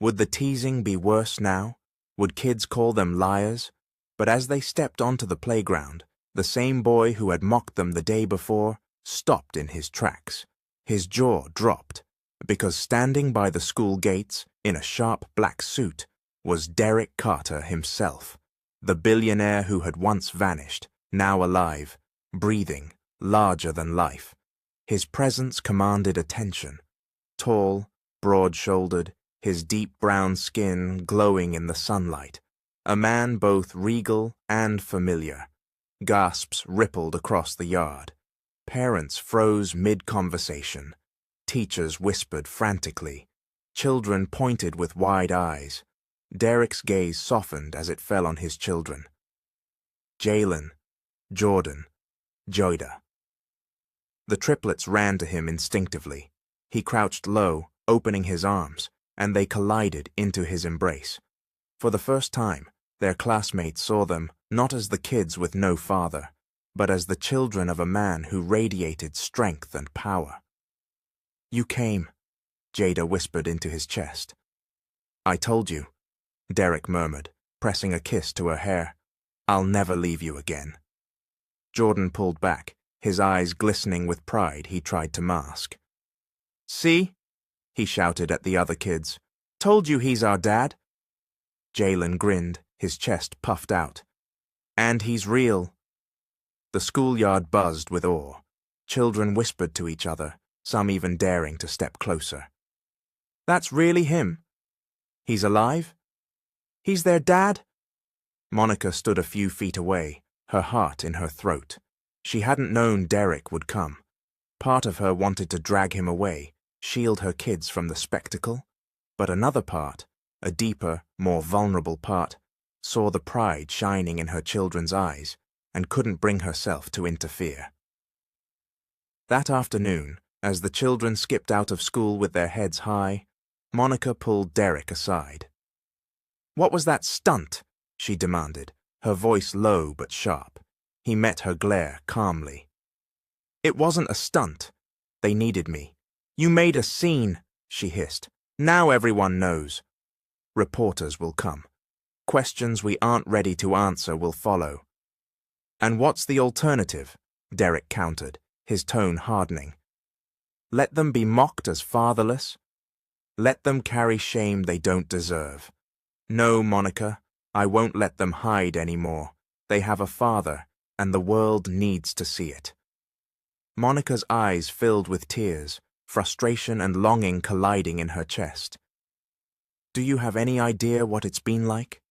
Would the teasing be worse now? Would kids call them liars? But as they stepped onto the playground, the same boy who had mocked them the day before stopped in his tracks. His jaw dropped, because standing by the school gates, in a sharp black suit, was Derek Carter himself. The billionaire who had once vanished, now alive, breathing, larger than life. His presence commanded attention. Tall, broad-shouldered, his deep brown skin glowing in the sunlight. A man both regal and familiar. Gasps rippled across the yard. Parents froze mid-conversation. Teachers whispered frantically. Children pointed with wide eyes. Derek's gaze softened as it fell on his children. Jalen, Jordan, Joyda. The triplets ran to him instinctively. He crouched low, opening his arms, and they collided into his embrace. For the first time, their classmates saw them not as the kids with no father, but as the children of a man who radiated strength and power. "You came," Jada whispered into his chest. "I told you," Derek murmured, pressing a kiss to her hair. "I'll never leave you again." Jordan pulled back, his eyes glistening with pride he tried to mask. "See?" he shouted at the other kids. "Told you he's our dad." Jalen grinned, his chest puffed out. "And he's real." The schoolyard buzzed with awe. Children whispered to each other, some even daring to step closer. "That's really him? He's alive? He's their dad?" Monica stood a few feet away, her heart in her throat. She hadn't known Derek would come. Part of her wanted to drag him away, shield her kids from the spectacle, but another part, a deeper, more vulnerable part, saw the pride shining in her children's eyes and couldn't bring herself to interfere. That afternoon, as the children skipped out of school with their heads high, Monica pulled Derek aside. "What was that stunt?" she demanded, her voice low but sharp. He met her glare calmly. "It wasn't a stunt. They needed me. You made a scene," she hissed. "Now everyone knows. Reporters will come. Questions we aren't ready to answer will follow." "And what's the alternative?" Derek countered, his tone hardening. "Let them be mocked as fatherless? Let them carry shame they don't deserve. No, Monica, I won't let them hide anymore. They have a father, and the world needs to see it." Monica's eyes filled with tears, frustration and longing colliding in her chest. "Do you have any idea what it's been like?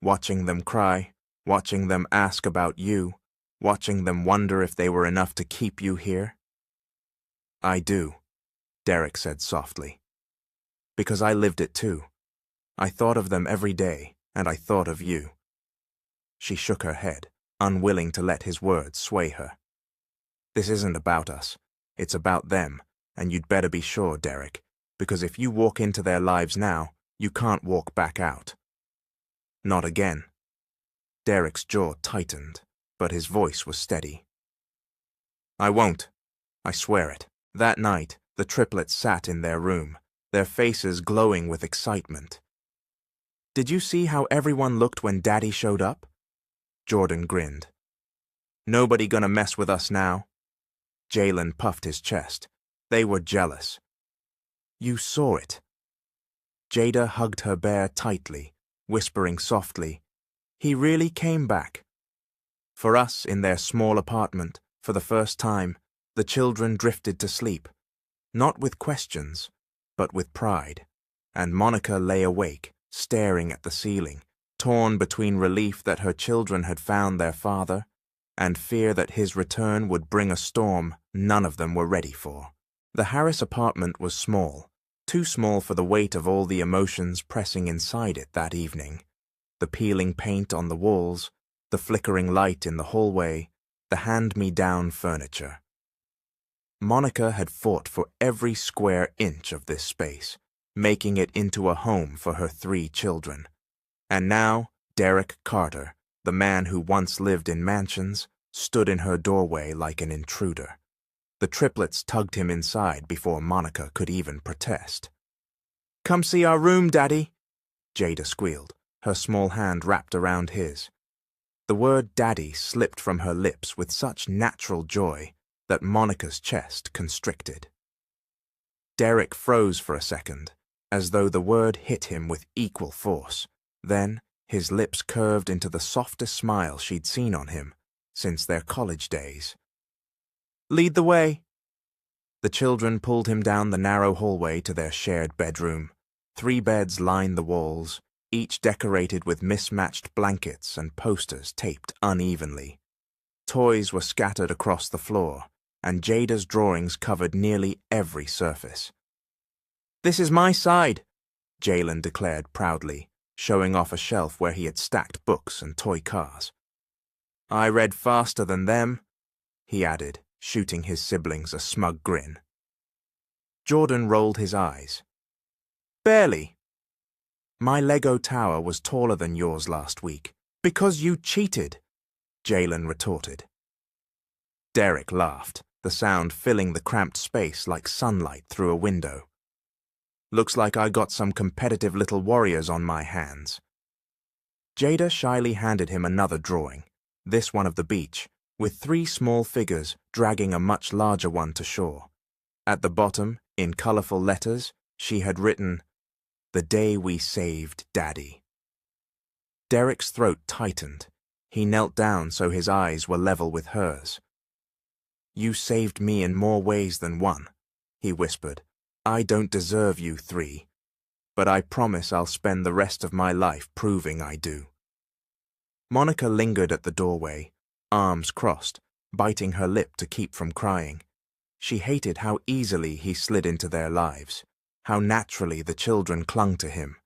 Watching them cry, watching them ask about you, watching them wonder if they were enough to keep you here?" "I do," Derek said softly. "Because I lived it too. I thought of them every day, and I thought of you." She shook her head, unwilling to let his words sway her. "This isn't about us. It's about them, and you'd better be sure, Derek, because if you walk into their lives now, you can't walk back out." "Not again." Derek's jaw tightened, but his voice was steady. "I won't. I swear it." That night, the triplets sat in their room, their faces glowing with excitement. "Did you see how everyone looked when Daddy showed up?" Jordan grinned. "Nobody gonna mess with us now." Jalen puffed his chest. They were jealous. "You saw it." Jada hugged her bear tightly, whispering softly, "He really came back." For us, in their small apartment, for the first time, the children drifted to sleep, not with questions, but with pride, and Monica lay awake, staring at the ceiling, torn between relief that her children had found their father and fear that his return would bring a storm none of them were ready for. The Harris apartment was small, too small for the weight of all the emotions pressing inside it that evening. The peeling paint on the walls, the flickering light in the hallway, the hand-me-down furniture. Monica had fought for every square inch of this space, making it into a home for her 3 children. And now, Derek Carter, the man who once lived in mansions, stood in her doorway like an intruder. The triplets tugged him inside before Monica could even protest. "Come see our room, Daddy," Jada squealed, her small hand wrapped around his. The word Daddy slipped from her lips with such natural joy that Monica's chest constricted. Derek froze for a second, as though the word hit him with equal force. Then His lips curved into the softest smile she'd seen on him since their college days. "Lead the way." The children pulled him down the narrow hallway to their shared bedroom. 3 beds lined the walls, each decorated with mismatched blankets and posters taped unevenly. Toys were scattered across the floor, and Jada's drawings covered nearly every surface. "This is my side," Jalen declared proudly, showing off a shelf where he had stacked books and toy cars. "I read faster than them," he added, shooting his siblings a smug grin. Jordan rolled his eyes. "Barely. My Lego tower was taller than yours last week, because you cheated," Jalen retorted. Derek laughed, the sound filling the cramped space like sunlight through a window. "Looks like I got some competitive little warriors on my hands." Jada shyly handed him another drawing, this one of the beach, with 3 small figures dragging a much larger one to shore. At the bottom, in colorful letters, she had written, "The day we saved Daddy." Derek's throat tightened. He knelt down so his eyes were level with hers. "You saved me in more ways than one," he whispered. "I don't deserve you 3, but I promise I'll spend the rest of my life proving I do." Monica lingered at the doorway, arms crossed, biting her lip to keep from crying. She hated how easily he slid into their lives, how naturally the children clung to him.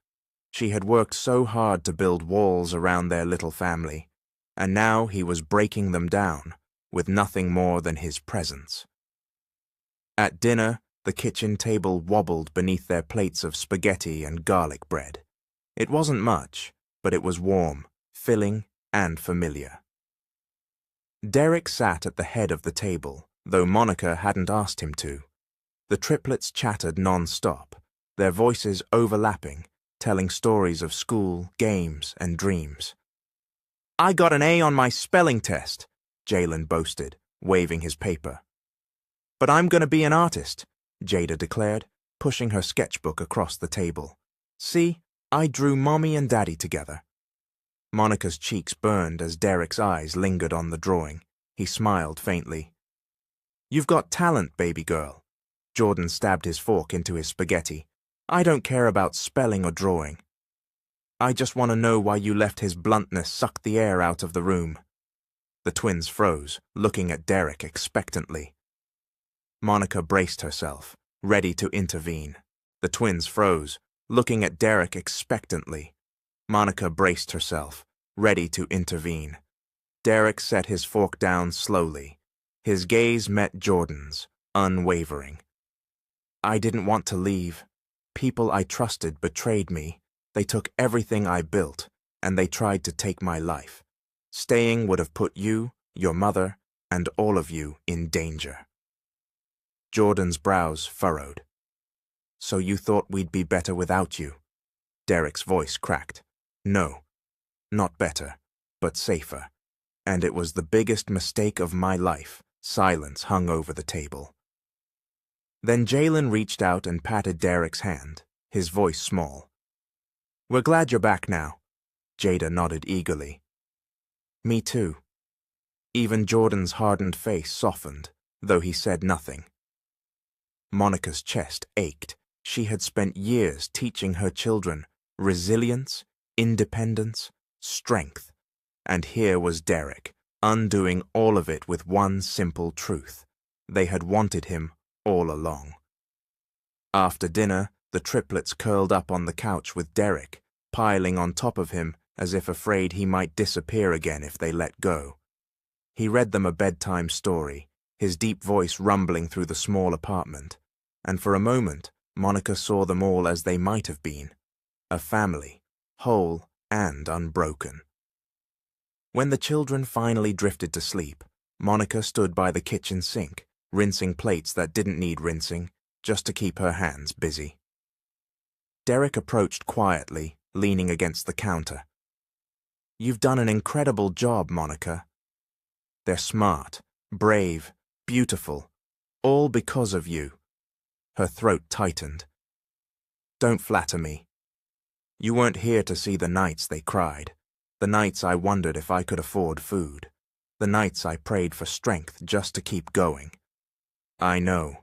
She had worked so hard to build walls around their little family, and now he was breaking them down with nothing more than his presence. At dinner, the kitchen table wobbled beneath their plates of spaghetti and garlic bread. It wasn't much, but it was warm, filling, and familiar. Derek sat at the head of the table, though Monica hadn't asked him to. The triplets chattered non-stop, their voices overlapping, telling stories of school, games, and dreams. "I got an A on my spelling test," Jalen boasted, waving his paper. "But I'm going to be an artist," Jada declared, pushing her sketchbook across the table. "See, I drew Mommy and Daddy together." Monica's cheeks burned as Derek's eyes lingered on the drawing. He smiled faintly. "You've got talent, baby girl." Jordan stabbed his fork into his spaghetti. "I don't care about spelling or drawing. I just want to know why you left his bluntness suck the air out of the room." The twins froze, looking at Derek expectantly. Monica braced herself, ready to intervene. The twins froze, looking at Derek expectantly. Monica braced herself, ready to intervene. Derek set his fork down slowly. His gaze met Jordan's, unwavering. "I didn't want to leave. People I trusted betrayed me. They took everything I built, and they tried to take my life. Staying would have put you, your mother, and all of you in danger." Jordan's brows furrowed. "So you thought we'd be better without you?" Derek's voice cracked. "No, not better, but safer. And it was the biggest mistake of my life." Silence hung over the table. Then Jalen reached out and patted Derek's hand, his voice small. "We're glad you're back now." Jada nodded eagerly. "Me too." Even Jordan's hardened face softened, though he said nothing. Monica's chest ached. She had spent years teaching her children resilience, independence, strength. And here was Derek, undoing all of it with one simple truth. They had wanted him all along. After dinner, the triplets curled up on the couch with Derek, piling on top of him as if afraid he might disappear again if they let go. He read them a bedtime story, his deep voice rumbling through the small apartment, and for a moment, Monica saw them all as they might have been, a family, whole and unbroken. When the children finally drifted to sleep, Monica stood by the kitchen sink, rinsing plates that didn't need rinsing, just to keep her hands busy. Derek approached quietly, leaning against the counter. "You've done an incredible job, Monica. They're smart, brave, beautiful, all because of you." Her throat tightened. "Don't flatter me." You weren't here to see the nights they cried, the nights I wondered if I could afford food, the nights I prayed for strength just to keep going. I know,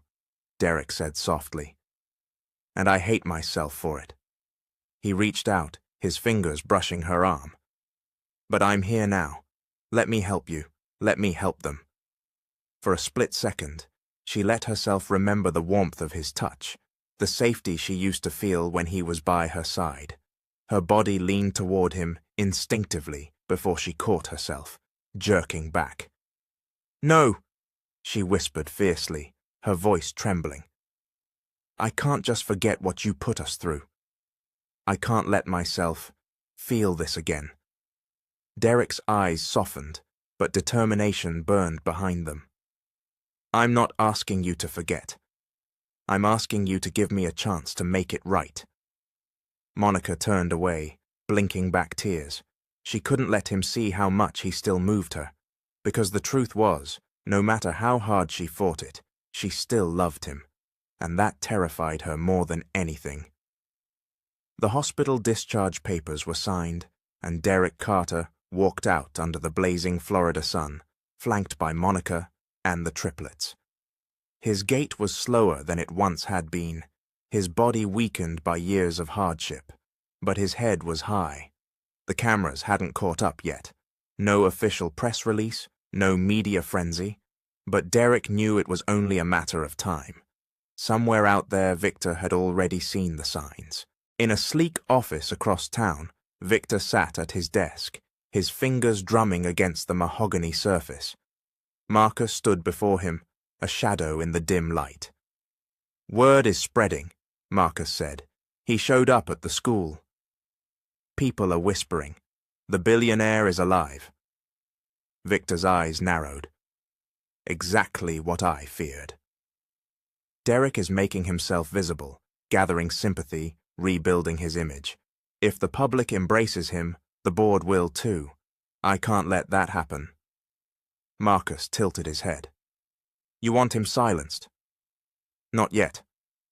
Derek said softly, and I hate myself for it. He reached out, his fingers brushing her arm. But I'm here now. Let me help you. Let me help them. For a split second, she let herself remember the warmth of his touch, the safety she used to feel when he was by her side. Her body leaned toward him instinctively before she caught herself, jerking back. No, she whispered fiercely, her voice trembling. I can't just forget what you put us through. I can't let myself feel this again. Derek's eyes softened, but determination burned behind them. I'm not asking you to forget. I'm asking you to give me a chance to make it right. Monica turned away, blinking back tears. She couldn't let him see how much he still moved her, because the truth was, no matter how hard she fought it, she still loved him, and that terrified her more than anything. The hospital discharge papers were signed, and Derek Carter walked out under the blazing Florida sun, flanked by Monica and the triplets. His gait was slower than it once had been, his body weakened by years of hardship, but his head was high. The cameras hadn't caught up yet. No official press release, no media frenzy, but Derek knew it was only a matter of time. Somewhere out there, Victor had already seen the signs. In a sleek office across town, Victor sat at his desk, his fingers drumming against the mahogany surface. Marcus stood before him, a shadow in the dim light. Word is spreading, Marcus said. He showed up at the school. People are whispering. The billionaire is alive. Victor's eyes narrowed. Exactly what I feared. Derek is making himself visible, gathering sympathy, rebuilding his image. If the public embraces him, the board will too. I can't let that happen. Marcus tilted his head. You want him silenced? Not yet,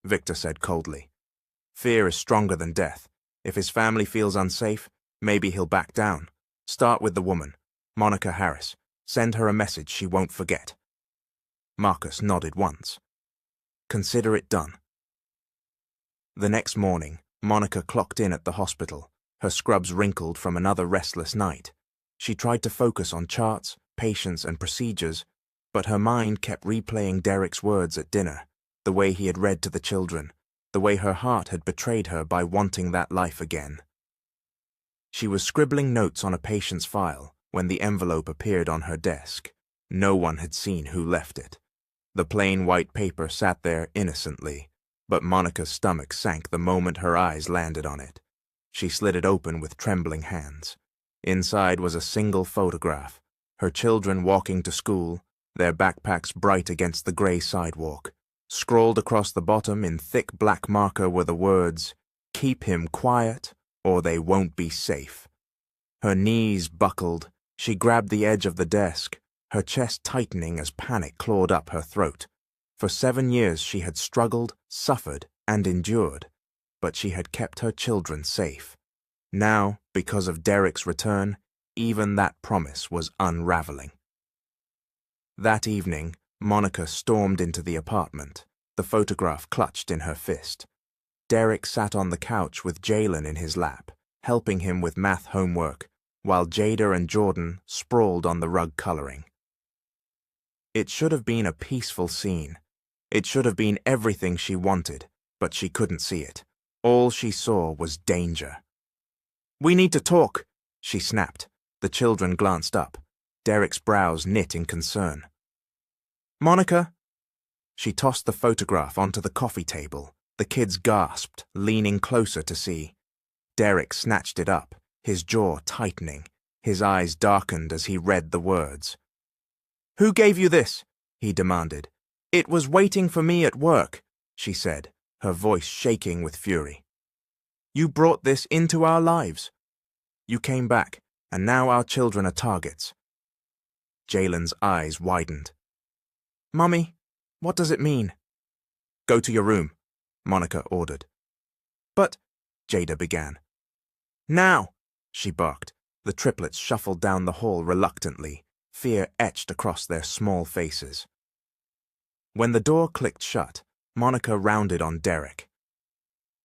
Victor said coldly. Fear is stronger than death. If his family feels unsafe, maybe he'll back down. Start with the woman, Monica Harris. Send her a message she won't forget. Marcus nodded once. Consider it done. The next morning, Monica clocked in at the hospital, her scrubs wrinkled from another restless night. She tried to focus on charts, patients, and procedures, but her mind kept replaying Derek's words at dinner, the way he had read to the children, the way her heart had betrayed her by wanting that life again. She was scribbling notes on a patient's file when the envelope appeared on her desk. No one had seen who left it. The plain white paper sat there innocently, but Monica's stomach sank the moment her eyes landed on it. She slid it open with trembling hands. Inside was a single photograph, her children walking to school, their backpacks bright against the gray sidewalk. Scrawled across the bottom in thick black marker were the words, "Keep him quiet, or they won't be safe." Her knees buckled. She grabbed the edge of the desk, her chest tightening as panic clawed up her throat. For 7 years she had struggled, suffered, and endured, but she had kept her children safe. Now, because of Derek's return, even that promise was unraveling. That evening, Monica stormed into the apartment, the photograph clutched in her fist. Derek sat on the couch with Jalen in his lap, helping him with math homework, while Jada and Jordan sprawled on the rug coloring. It should have been a peaceful scene. It should have been everything she wanted, but she couldn't see it. All she saw was danger. "We need to talk," she snapped. The children glanced up. Derek's brows knit in concern. "Monica?" She tossed the photograph onto the coffee table. The kids gasped, leaning closer to see. Derek snatched it up, his jaw tightening. His eyes darkened as he read the words. "Who gave you this?" he demanded. "It was waiting for me at work," she said, her voice shaking with fury. "You brought this into our lives. You came back, and now our children are targets." Jalen's eyes widened. "Mummy, what does it mean?" "Go to your room," Monica ordered. "But," Jada began. Now! She barked. The triplets shuffled down the hall reluctantly, fear etched across their small faces. When the door clicked shut, Monica rounded on Derek.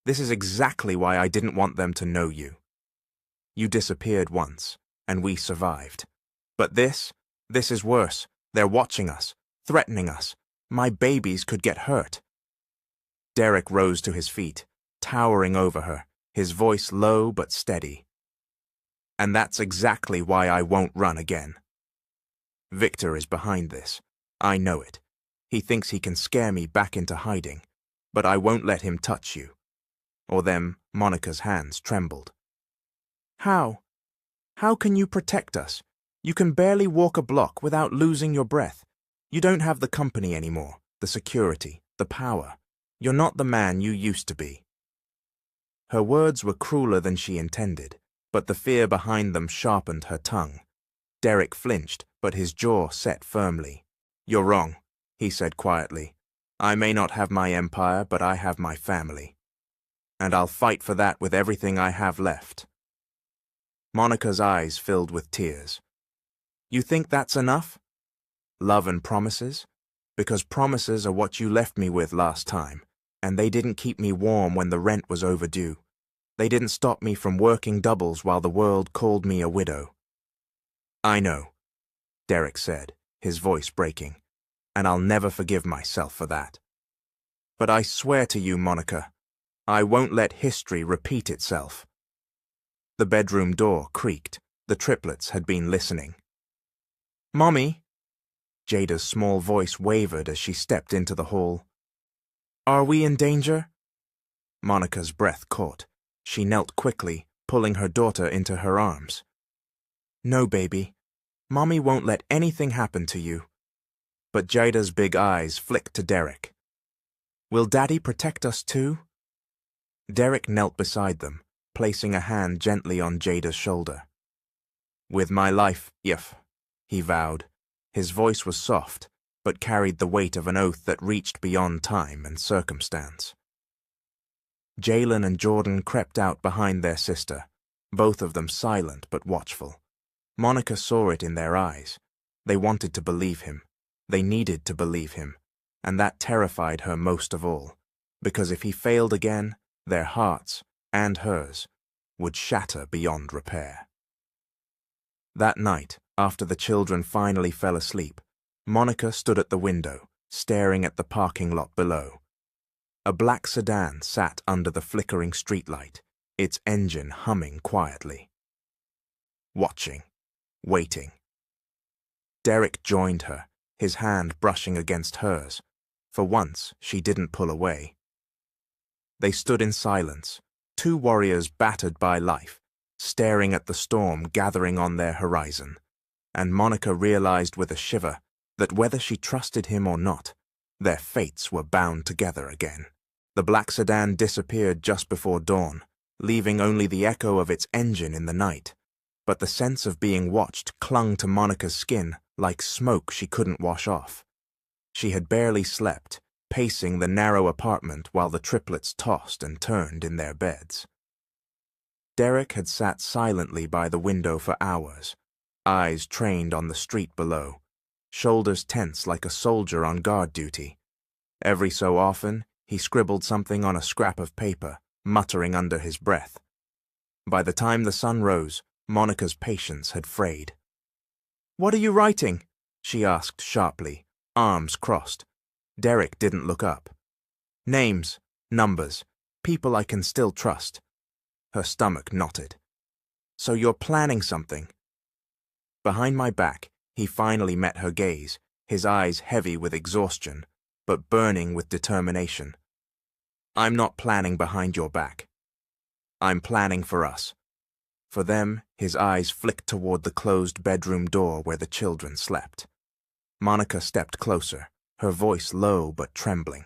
This is exactly why I didn't want them to know you. You disappeared once, and we survived. But this is worse. They're watching us, threatening us. My babies could get hurt. Derek rose to his feet, towering over her, his voice low but steady. And that's exactly why I won't run again. Victor is behind this. I know it. He thinks he can scare me back into hiding, but I won't let him touch you. Or them, Monica's hands trembled. How? How can you protect us? You can barely walk a block without losing your breath. You don't have the company anymore, the security, the power. You're not the man you used to be. Her words were crueler than she intended, but the fear behind them sharpened her tongue. Derek flinched, but his jaw set firmly. You're wrong, he said quietly. I may not have my empire, but I have my family. And I'll fight for that with everything I have left. Monica's eyes filled with tears. You think that's enough? Love and promises? Because promises are what you left me with last time, and they didn't keep me warm when the rent was overdue. They didn't stop me from working doubles while the world called me a widow. I know, Derek said, his voice breaking, and I'll never forgive myself for that. But I swear to you, Monica, I won't let history repeat itself. The bedroom door creaked. The triplets had been listening. Mommy? Jada's small voice wavered as she stepped into the hall. Are we in danger? Monica's breath caught. She knelt quickly, pulling her daughter into her arms. No, baby. Mommy won't let anything happen to you. But Jada's big eyes flicked to Derek. Will Daddy protect us too? Derek knelt beside them, placing a hand gently on Jada's shoulder. With my life, if, he vowed. His voice was soft, but carried the weight of an oath that reached beyond time and circumstance. Jalen and Jordan crept out behind their sister, both of them silent but watchful. Monica saw it in their eyes. They wanted to believe him. They needed to believe him, and that terrified her most of all, because if he failed again, their hearts, and hers, would shatter beyond repair. That night, after the children finally fell asleep, Monica stood at the window, staring at the parking lot below. A black sedan sat under the flickering streetlight, its engine humming quietly. Watching, waiting. Derek joined her, his hand brushing against hers. For once, she didn't pull away. They stood in silence, two warriors battered by life, staring at the storm gathering on their horizon, and Monica realized with a shiver that whether she trusted him or not, their fates were bound together again. The black sedan disappeared just before dawn, leaving only the echo of its engine in the night, but the sense of being watched clung to Monica's skin like smoke she couldn't wash off. She had barely slept, pacing the narrow apartment while the triplets tossed and turned in their beds. Derek had sat silently by the window for hours, eyes trained on the street below, shoulders tense like a soldier on guard duty. Every so often, he scribbled something on a scrap of paper, muttering under his breath. By the time the sun rose, Monica's patience had frayed. "What are you writing?" she asked sharply, arms crossed. Derek didn't look up. "Names, numbers, people I can still trust." Her stomach knotted. "So you're planning something?" Behind my back, he finally met her gaze, his eyes heavy with exhaustion, but burning with determination. "I'm not planning behind your back. I'm planning for us." For them, his eyes flicked toward the closed bedroom door where the children slept. Monica stepped closer, her voice low but trembling.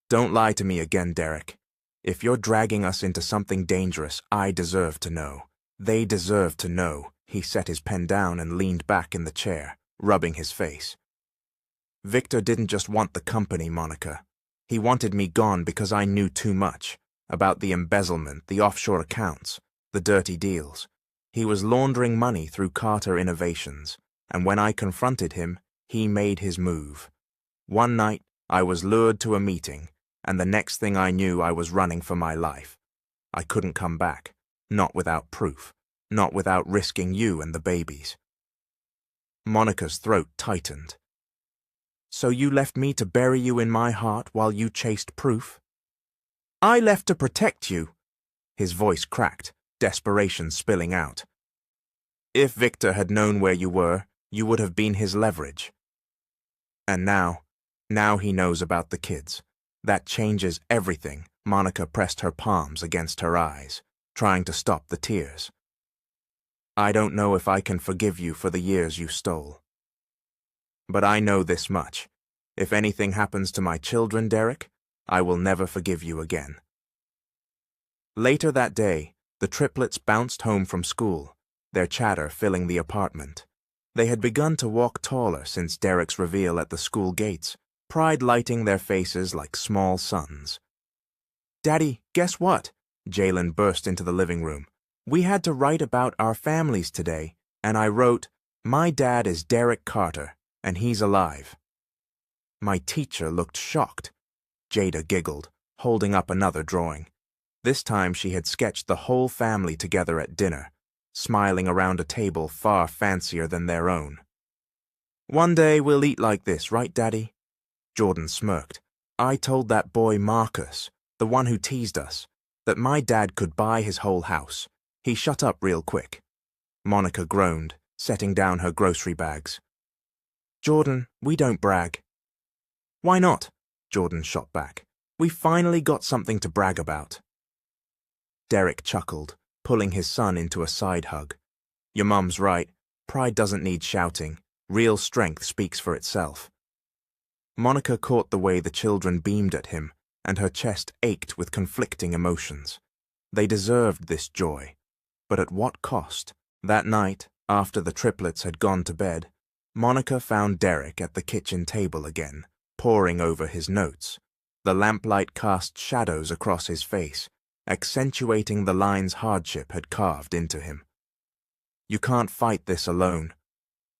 "Don't lie to me again, Derek. If you're dragging us into something dangerous, I deserve to know. They deserve to know." He set his pen down and leaned back in the chair, rubbing his face. "Victor didn't just want the company, Monica. He wanted me gone because I knew too much about the embezzlement, the offshore accounts, the the dirty deals. He was laundering money through Carter Innovations, and when I confronted him, he made his move. One night, I was lured to a meeting, and the next thing I knew, I was running for my life. I couldn't come back, not without proof, not without risking you and the babies. Monica's throat tightened. So you left me to bury you in my heart while you chased proof? I left to protect you. His voice cracked, desperation spilling out. If Victor had known where you were, you would have been his leverage. And now he knows about the kids. That changes everything. Monica pressed her palms against her eyes, trying to stop the tears. I don't know if I can forgive you for the years you stole. But I know this much. If anything happens to my children, Derek, I will never forgive you again. Later that day, the triplets bounced home from school, their chatter filling the apartment. They had begun to walk taller since Derek's reveal at the school gates, pride lighting their faces like small suns. Daddy, guess what? Jalen burst into the living room. We had to write about our families today, and I wrote, My dad is Derek Carter, and he's alive. My teacher looked shocked. Jada giggled, holding up another drawing. This time she had sketched the whole family together at dinner, smiling around a table far fancier than their own. One day we'll eat like this, right, Daddy? Jordan smirked. I told that boy Marcus, the one who teased us, that my dad could buy his whole house. He shut up real quick. Monica groaned, setting down her grocery bags. Jordan, we don't brag. Why not? Jordan shot back. We finally got something to brag about. Derek chuckled, pulling his son into a side hug. Your mum's right. Pride doesn't need shouting. Real strength speaks for itself. Monica caught the way the children beamed at him, and her chest ached with conflicting emotions. They deserved this joy. But at what cost? That night, after the triplets had gone to bed, Monica found Derek at the kitchen table again, poring over his notes. The lamplight cast shadows across his face, accentuating the lines hardship had carved into him. You can't fight this alone,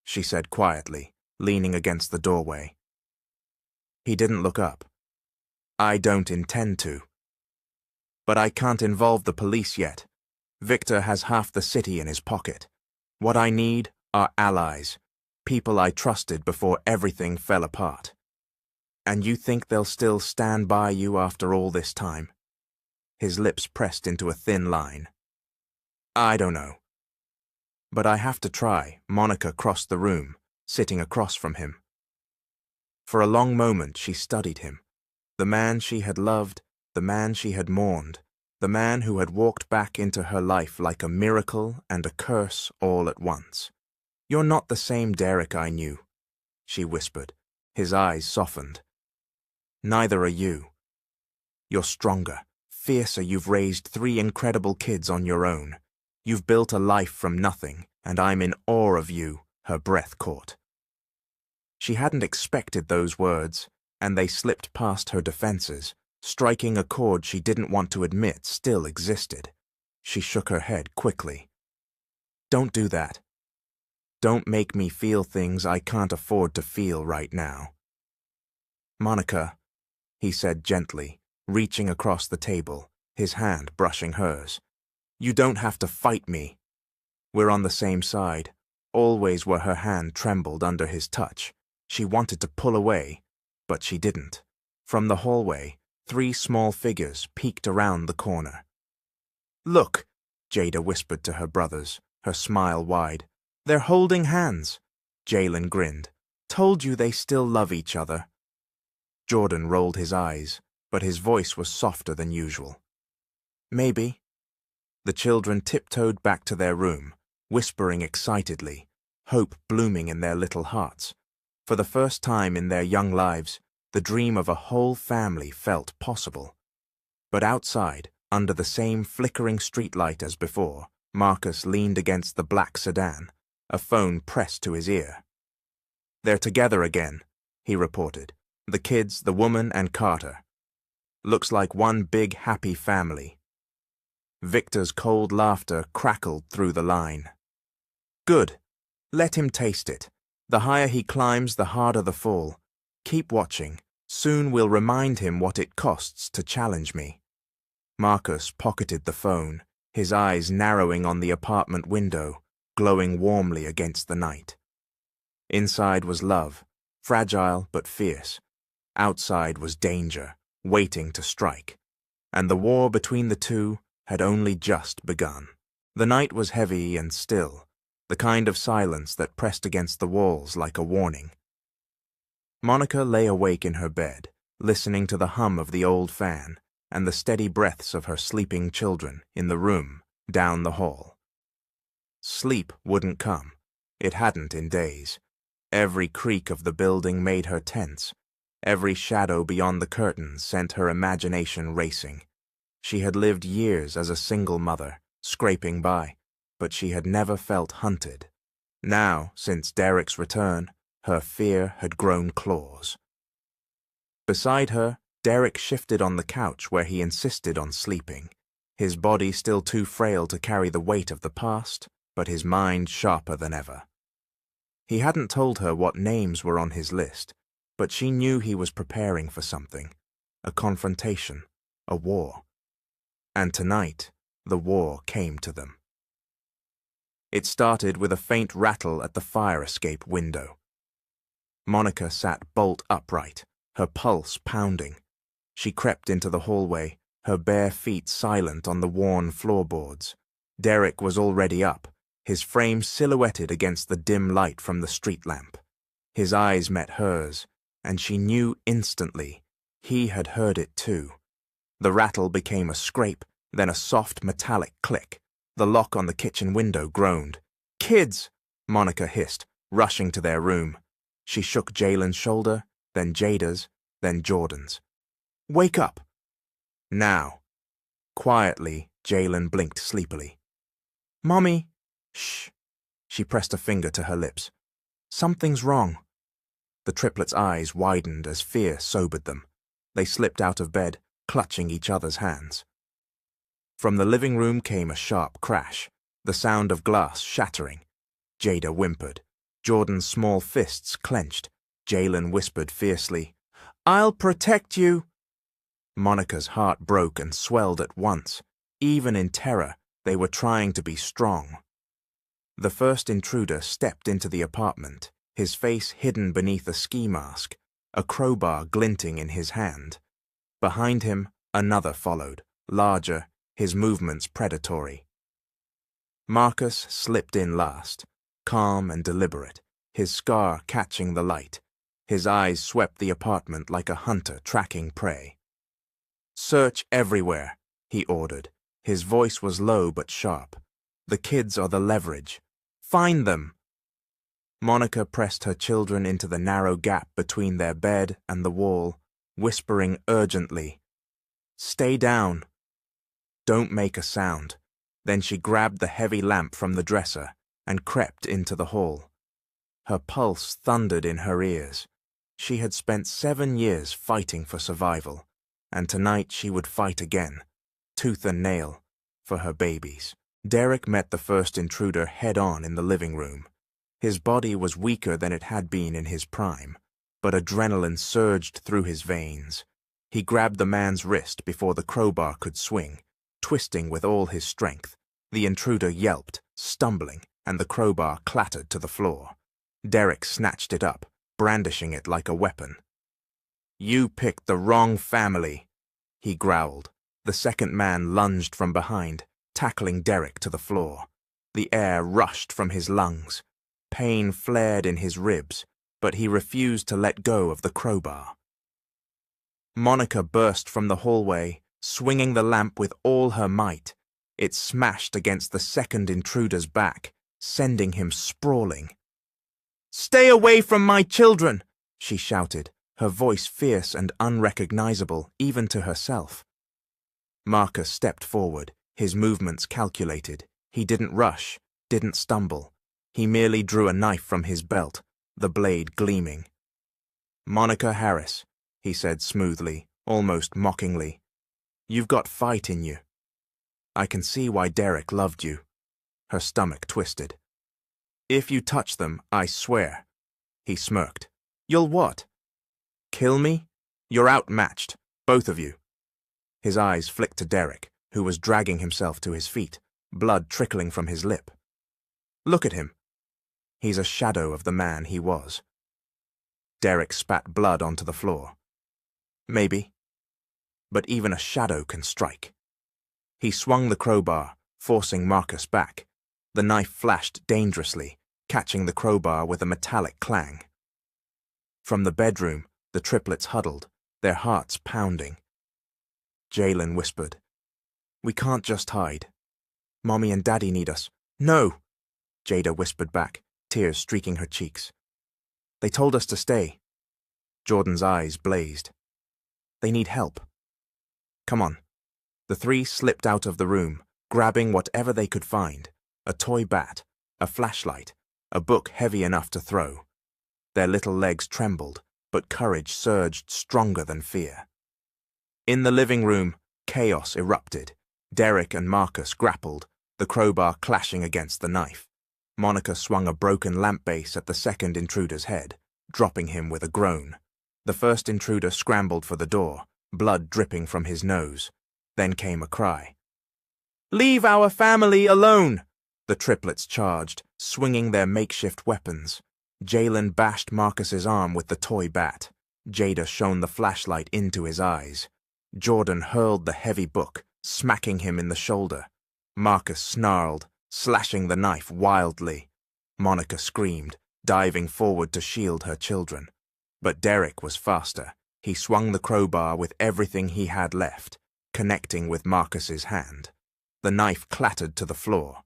she said quietly, leaning against the doorway. He didn't look up. I don't intend to. But I can't involve the police yet. Victor has half the city in his pocket. What I need are allies, people I trusted before everything fell apart. And you think they'll still stand by you after all this time? His lips pressed into a thin line. I don't know. But I have to try. Monica crossed the room, sitting across from him. For a long moment she studied him. The man she had loved, the man she had mourned, the man who had walked back into her life like a miracle and a curse all at once. You're not the same Derek I knew, she whispered. His eyes softened. Neither are you. You're stronger, fiercer. You've raised 3 incredible kids on your own. You've built a life from nothing, and I'm in awe of you, her breath caught. She hadn't expected those words, and they slipped past her defenses, striking a chord she didn't want to admit still existed. She shook her head quickly. Don't do that. Don't make me feel things I can't afford to feel right now. Monica, he said gently, reaching across the table, his hand brushing hers. You don't have to fight me. We're on the same side. Always where her hand trembled under his touch. She wanted to pull away, but she didn't. From the hallway, 3 small figures peeked around the corner. Look, Jada whispered to her brothers, her smile wide. They're holding hands. Jalen grinned. Told you they still love each other. Jordan rolled his eyes, but his voice was softer than usual. Maybe. The children tiptoed back to their room, whispering excitedly, hope blooming in their little hearts. For the first time in their young lives, the dream of a whole family felt possible. But outside, under the same flickering streetlight as before, Marcus leaned against the black sedan, a phone pressed to his ear. They're together again, he reported. The kids, the woman, and Carter. Looks like one big happy family. Victor's cold laughter crackled through the line. Good. Let him taste it. The higher he climbs, the harder the fall. Keep watching. Soon we'll remind him what it costs to challenge me. Marcus pocketed the phone, his eyes narrowing on the apartment window, glowing warmly against the night. Inside was love, fragile but fierce. Outside was danger, waiting to strike. And the war between the two had only just begun. The night was heavy and still, the kind of silence that pressed against the walls like a warning. Monica lay awake in her bed, listening to the hum of the old fan and the steady breaths of her sleeping children in the room down the hall. Sleep wouldn't come. It hadn't in days. Every creak of the building made her tense. Every shadow beyond the curtains sent her imagination racing. She had lived years as a single mother, scraping by, but she had never felt hunted. Now, since Derek's return, her fear had grown claws. Beside her, Derek shifted on the couch where he insisted on sleeping, his body still too frail to carry the weight of the past, but his mind sharper than ever. He hadn't told her what names were on his list, but she knew he was preparing for something, a confrontation, a war. And tonight, the war came to them. It started with a faint rattle at the fire escape window. Monica sat bolt upright, her pulse pounding. She crept into the hallway, her bare feet silent on the worn floorboards. Derek was already up, his frame silhouetted against the dim light from the street lamp. His eyes met hers, and she knew instantly he had heard it too. The rattle became a scrape, then a soft metallic click. The lock on the kitchen window groaned. "Kids!" Monica hissed, rushing to their room. She shook Jalen's shoulder, then Jada's, then Jordan's. "Wake up!" Now. Quietly, Jalen blinked sleepily. "Mommy!" "Shh!" She pressed a finger to her lips. "Something's wrong." The triplets' eyes widened as fear sobered them. They slipped out of bed, clutching each other's hands. From the living room came a sharp crash, the sound of glass shattering. Jada whimpered. Jordan's small fists clenched. Jalen whispered fiercely, "I'll protect you." Monica's heart broke and swelled at once. Even in terror, they were trying to be strong. The first intruder stepped into the apartment, his face hidden beneath a ski mask, a crowbar glinting in his hand. Behind him, another followed, larger, his movements predatory. Marcus slipped in last, calm and deliberate, his scar catching the light. His eyes swept the apartment like a hunter tracking prey. "Search everywhere," he ordered. His voice was low but sharp. "The kids are the leverage. Find them!" Monica pressed her children into the narrow gap between their bed and the wall, whispering urgently, "Stay down. Don't make a sound." Then she grabbed the heavy lamp from the dresser and crept into the hall. Her pulse thundered in her ears. She had spent 7 years fighting for survival, and tonight she would fight again, tooth and nail, for her babies. Derek met the first intruder head-on in the living room. His body was weaker than it had been in his prime, but adrenaline surged through his veins. He grabbed the man's wrist before the crowbar could swing, twisting with all his strength. The intruder yelped, stumbling, and the crowbar clattered to the floor. Derek snatched it up, brandishing it like a weapon. "You picked the wrong family," he growled. The second man lunged from behind, tackling Derek to the floor. The air rushed from his lungs. Pain flared in his ribs, but he refused to let go of the crowbar. Monica burst from the hallway, swinging the lamp with all her might. It smashed against the second intruder's back, sending him sprawling. "Stay away from my children!" she shouted, her voice fierce and unrecognizable even to herself. Marcus stepped forward, his movements calculated. He didn't rush, didn't stumble. He merely drew a knife from his belt, the blade gleaming. "Monica Harris," he said smoothly, almost mockingly, "you've got fight in you." I can see why Derek loved you. Her stomach twisted. If you touch them, I swear. He smirked. You'll what? Kill me? You're outmatched, both of you. His eyes flicked to Derek, who was dragging himself to his feet, blood trickling from his lip. Look at him. He's a shadow of the man he was. Derek spat blood onto the floor. Maybe. But even a shadow can strike. He swung the crowbar, forcing Marcus back. The knife flashed dangerously, catching the crowbar with a metallic clang. From the bedroom, the triplets huddled, their hearts pounding. Jalen whispered, We can't just hide. Mommy and Daddy need us. No! Jada whispered back, tears streaking her cheeks. They told us to stay. Jordan's eyes blazed. They need help. Come on. The three slipped out of the room, grabbing whatever they could find, a toy bat, a flashlight, a book heavy enough to throw. Their little legs trembled, but courage surged stronger than fear. In the living room, chaos erupted. Derek and Marcus grappled, the crowbar clashing against the knife. Monica swung a broken lamp base at the second intruder's head, dropping him with a groan. The first intruder scrambled for the door, blood dripping from his nose. Then came a cry. Leave our family alone! The triplets charged, swinging their makeshift weapons. Jalen bashed Marcus's arm with the toy bat. Jada shone the flashlight into his eyes. Jordan hurled the heavy book, smacking him in the shoulder. Marcus snarled, slashing the knife wildly. Monica screamed, diving forward to shield her children. But Derek was faster. He swung the crowbar with everything he had left, connecting with Marcus's hand. The knife clattered to the floor.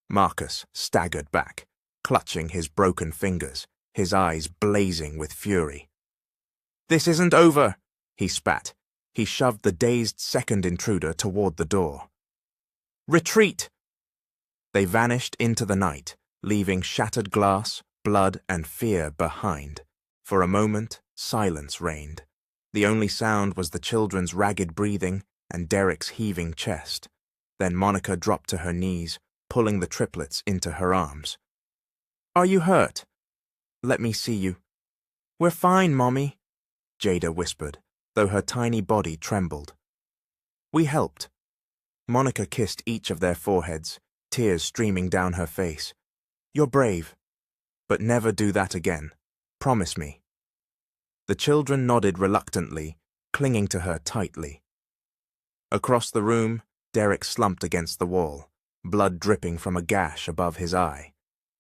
Marcus staggered back, clutching his broken fingers, his eyes blazing with fury. This isn't over, he spat. He shoved the dazed second intruder toward the door. Retreat! They vanished into the night, leaving shattered glass, blood, and fear behind. For a moment, silence reigned. The only sound was the children's ragged breathing and Derek's heaving chest. Then Monica dropped to her knees, pulling the triplets into her arms. Are you hurt? Let me see you. We're fine, Mommy, Jada whispered, though her tiny body trembled. We helped. Monica kissed each of their foreheads, tears streaming down her face. You're brave. But never do that again. Promise me. The children nodded reluctantly, clinging to her tightly. Across the room, Derek slumped against the wall, blood dripping from a gash above his eye.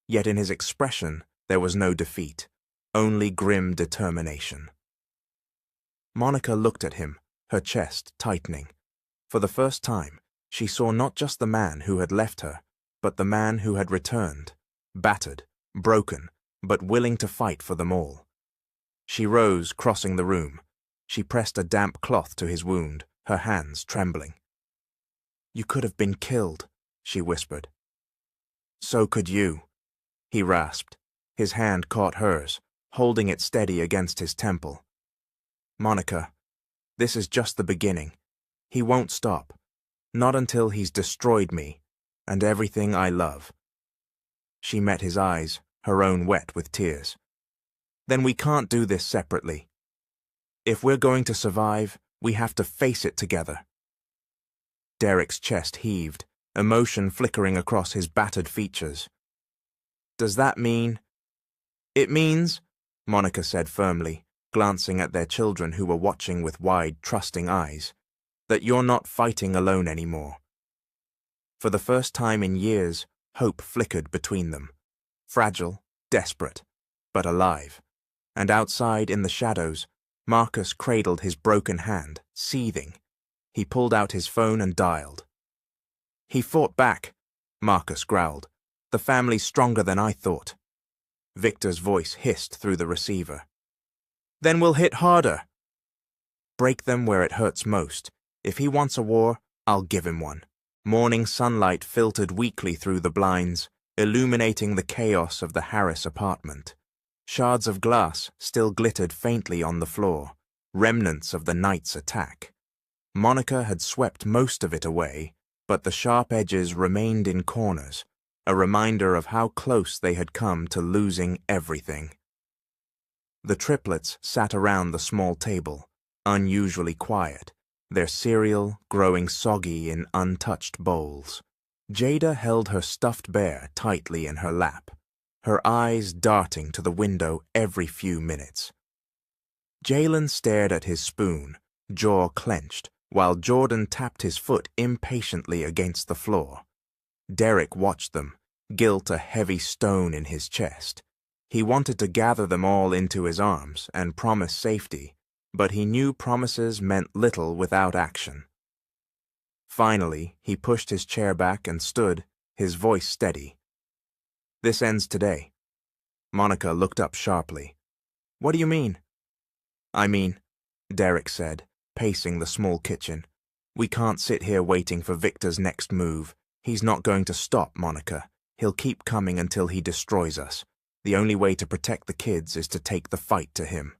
Yet in his expression, there was no defeat, only grim determination. Monica looked at him, her chest tightening. For the first time, she saw not just the man who had left her, but the man who had returned, battered, broken, but willing to fight for them all. She rose, crossing the room. She pressed a damp cloth to his wound, her hands trembling. You could have been killed, she whispered. So could you, he rasped. His hand caught hers, holding it steady against his temple. Monica, this is just the beginning. He won't stop. Not until he's destroyed me, and everything I love. She met his eyes, her own wet with tears. Then we can't do this separately. If we're going to survive, we have to face it together. Derek's chest heaved, emotion flickering across his battered features. Does that mean? It means, Monica said firmly, glancing at their children who were watching with wide, trusting eyes, that you're not fighting alone anymore. For the first time in years, hope flickered between them. Fragile, desperate, but alive. And outside in the shadows, Marcus cradled his broken hand, seething. He pulled out his phone and dialed. He fought back, Marcus growled. The family's stronger than I thought. Victor's voice hissed through the receiver. Then we'll hit harder. Break them where it hurts most. If he wants a war, I'll give him one. Morning sunlight filtered weakly through the blinds, illuminating the chaos of the Harris apartment. Shards of glass still glittered faintly on the floor, remnants of the night's attack. Monica had swept most of it away, but the sharp edges remained in corners, a reminder of how close they had come to losing everything. The triplets sat around the small table, unusually quiet, their cereal growing soggy in untouched bowls. Jada held her stuffed bear tightly in her lap, her eyes darting to the window every few minutes. Jalen stared at his spoon, jaw clenched, while Jordan tapped his foot impatiently against the floor. Derek watched them, guilt a heavy stone in his chest. He wanted to gather them all into his arms and promise safety, but he knew promises meant little without action. Finally, he pushed his chair back and stood, his voice steady. "This ends today." Monica looked up sharply. "What do you mean?" "I mean," Derek said, pacing the small kitchen, "we can't sit here waiting for Victor's next move. He's not going to stop, Monica. He'll keep coming until he destroys us. The only way to protect the kids is to take the fight to him."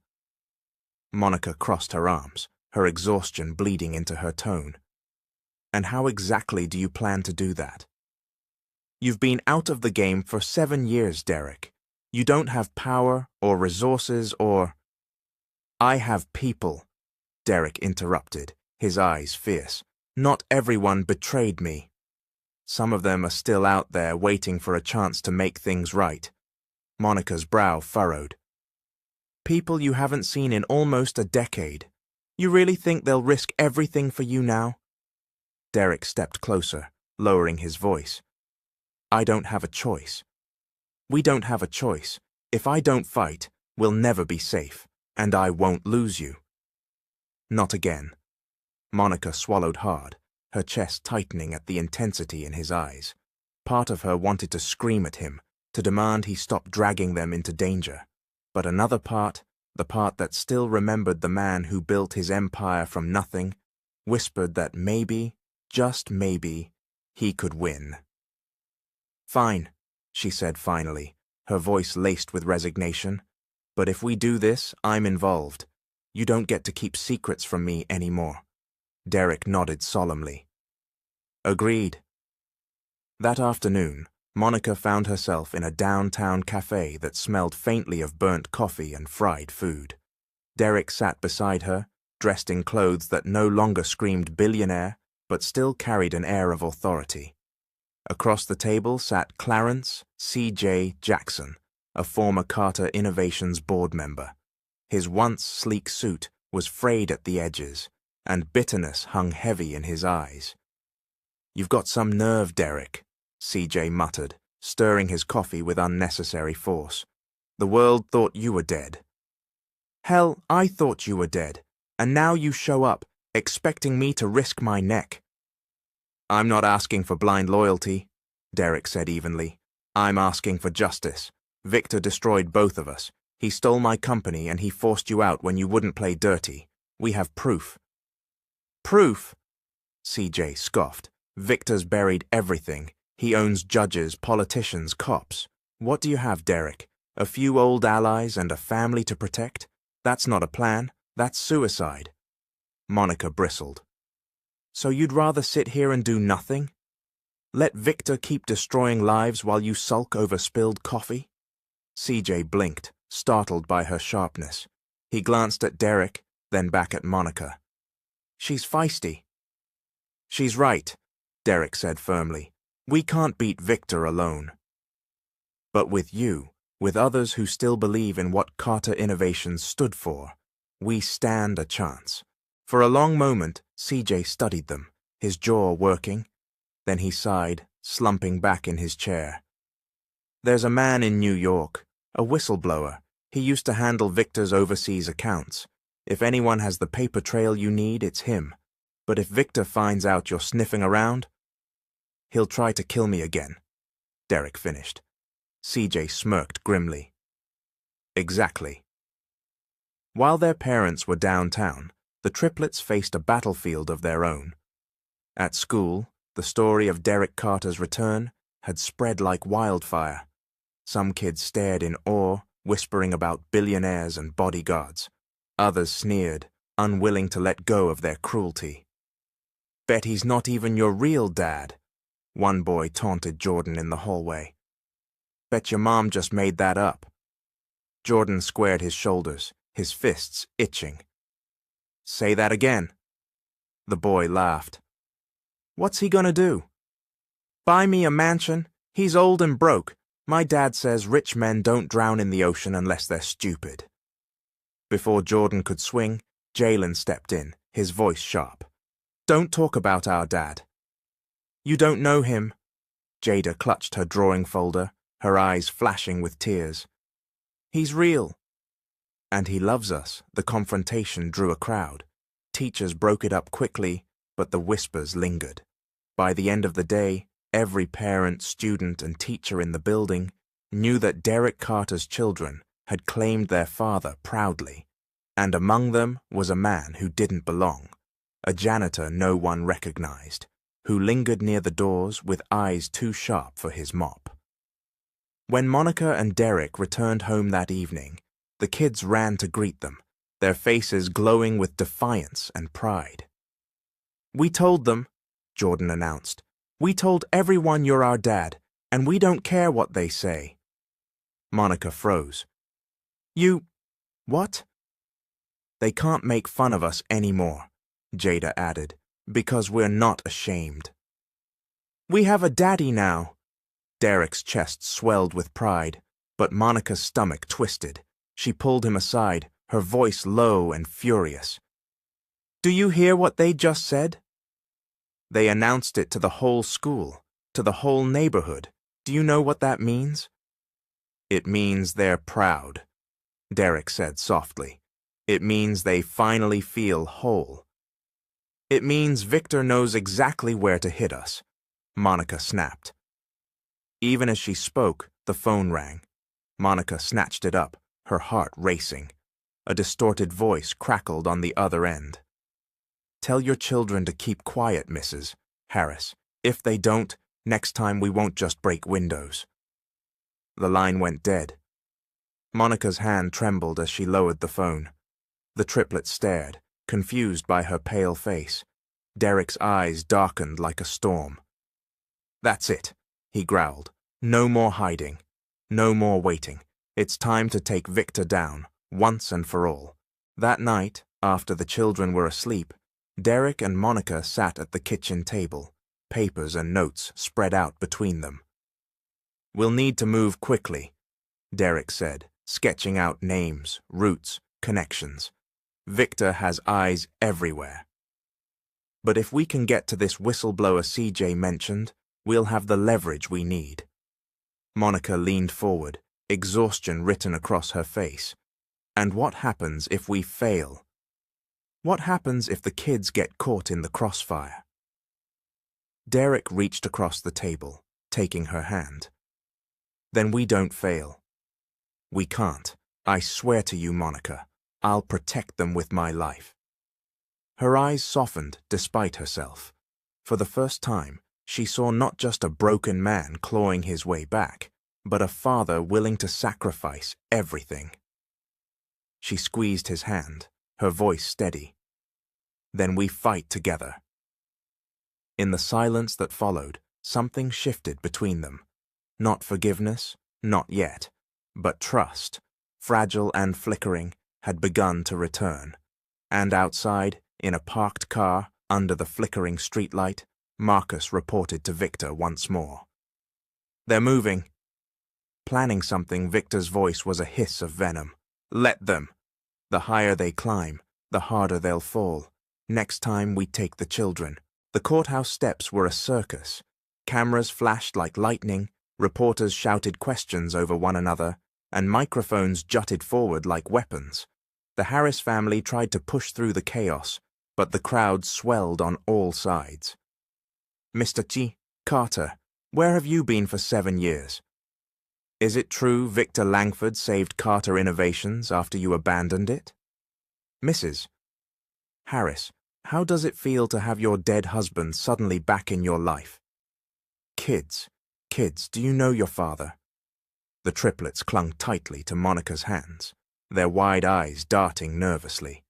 Monica crossed her arms, her exhaustion bleeding into her tone. "And how exactly do you plan to do that?" "You've been out of the game for 7 years, Derek. You don't have power or resources or—" "I have people," Derek interrupted, his eyes fierce. "Not everyone betrayed me. Some of them are still out there waiting for a chance to make things right." Monica's brow furrowed. "People you haven't seen in almost a decade. You really think they'll risk everything for you now?" Derek stepped closer, lowering his voice. "I don't have a choice. We don't have a choice. If I don't fight, we'll never be safe, and I won't lose you." "Not again." Monica swallowed hard, her chest tightening at the intensity in his eyes. Part of her wanted to scream at him, to demand he stop dragging them into danger. But another part, the part that still remembered the man who built his empire from nothing, whispered that maybe, just maybe, he could win. "Fine," she said finally, her voice laced with resignation. "But if we do this, I'm involved. You don't get to keep secrets from me anymore." Derek nodded solemnly. "Agreed." That afternoon, Monica found herself in a downtown cafe that smelled faintly of burnt coffee and fried food. Derek sat beside her, dressed in clothes that no longer screamed billionaire, but still carried an air of authority. Across the table sat Clarence C.J. Jackson, a former Carter Innovations board member. His once sleek suit was frayed at the edges, and bitterness hung heavy in his eyes. "You've got some nerve, Derek," C.J. muttered, stirring his coffee with unnecessary force. "The world thought you were dead." "Hell, I thought you were dead, and now you show up, expecting me to risk my neck." "I'm not asking for blind loyalty," Derek said evenly. "I'm asking for justice. Victor destroyed both of us. He stole my company and he forced you out when you wouldn't play dirty. We have proof." "Proof?" C.J. scoffed. "Victor's buried everything. He owns judges, politicians, cops. What do you have, Derek? A few old allies and a family to protect? That's not a plan. That's suicide." Monica bristled. "So you'd rather sit here and do nothing? Let Victor keep destroying lives while you sulk over spilled coffee?" C.J. blinked, startled by her sharpness. He glanced at Derek, then back at Monica. "She's feisty." "She's right," Derek said firmly. "We can't beat Victor alone. But with you, with others who still believe in what Carter Innovations stood for, we stand a chance." For a long moment, C.J. studied them, his jaw working. Then he sighed, slumping back in his chair. "There's a man in New York, a whistleblower. He used to handle Victor's overseas accounts. If anyone has the paper trail you need, it's him. But if Victor finds out you're sniffing around, he'll try to kill me again," Derek finished. C.J. smirked grimly. "Exactly." While their parents were downtown, the triplets faced a battlefield of their own. At school, the story of Derek Carter's return had spread like wildfire. Some kids stared in awe, whispering about billionaires and bodyguards. Others sneered, unwilling to let go of their cruelty. Bet he's not even your real dad, one boy taunted Jordan in the hallway. Bet your mom just made that up. Jordan squared his shoulders, his fists itching. Say that again. The boy laughed. What's he gonna do? Buy me a mansion? He's old and broke. My dad says rich men don't drown in the ocean unless they're stupid. Before Jordan could swing, Jalen stepped in, his voice sharp. Don't talk about our dad. You don't know him. Jada clutched her drawing folder, her eyes flashing with tears. He's real. And he loves us. The confrontation drew a crowd. Teachers broke it up quickly, but the whispers lingered. By the end of the day, every parent, student, and teacher in the building knew that Derek Carter's children had claimed their father proudly, and among them was a man who didn't belong, a janitor no one recognized, who lingered near the doors with eyes too sharp for his mop. When Monica and Derek returned home that evening, the kids ran to greet them, their faces glowing with defiance and pride. We told them, Jordan announced. We told everyone you're our dad, and we don't care what they say. Monica froze. You... what? They can't make fun of us anymore, Jada added, because we're not ashamed. We have a daddy now. Derek's chest swelled with pride, but Monica's stomach twisted. She pulled him aside, her voice low and furious. Do you hear what they just said? They announced it to the whole school, to the whole neighborhood. Do you know what that means? It means they're proud, Derek said softly. It means they finally feel whole. It means Victor knows exactly where to hit us, Monica snapped. Even as she spoke, the phone rang. Monica snatched it up, her heart racing. A distorted voice crackled on the other end. Tell your children to keep quiet, Mrs. Harris. If they don't, next time we won't just break windows. The line went dead. Monica's hand trembled as she lowered the phone. The triplet stared, confused by her pale face. Derek's eyes darkened like a storm. That's it, he growled. No more hiding. No more waiting. It's time to take Victor down, once and for all. That night, after the children were asleep, Derek and Monica sat at the kitchen table, papers and notes spread out between them. We'll need to move quickly, Derek said, sketching out names, routes, connections. Victor has eyes everywhere. But if we can get to this whistleblower CJ mentioned, we'll have the leverage we need. Monica leaned forward, exhaustion written across her face. And what happens if we fail? What happens if the kids get caught in the crossfire? Derek reached across the table, taking her hand. Then we don't fail. We can't. I swear to you, Monica, I'll protect them with my life. Her eyes softened despite herself. For the first time, she saw not just a broken man clawing his way back, but a father willing to sacrifice everything. She squeezed his hand, her voice steady. Then we fight together. In the silence that followed, something shifted between them. Not forgiveness, not yet, but trust, fragile and flickering, had begun to return. And outside, in a parked car, under the flickering streetlight, Marcus reported to Victor once more. They're moving. Planning something, Victor's voice was a hiss of venom. Let them. The higher they climb, the harder they'll fall. Next time we take the children. The courthouse steps were a circus. Cameras flashed like lightning, reporters shouted questions over one another, and microphones jutted forward like weapons. The Harris family tried to push through the chaos, but the crowd swelled on all sides. Mr. G. Carter, where have you been for 7 years? Is it true Victor Langford saved Carter Innovations after you abandoned it? Mrs. Harris, how does it feel to have your dead husband suddenly back in your life? Kids, do you know your father? The triplets clung tightly to Monica's hands, their wide eyes darting nervously.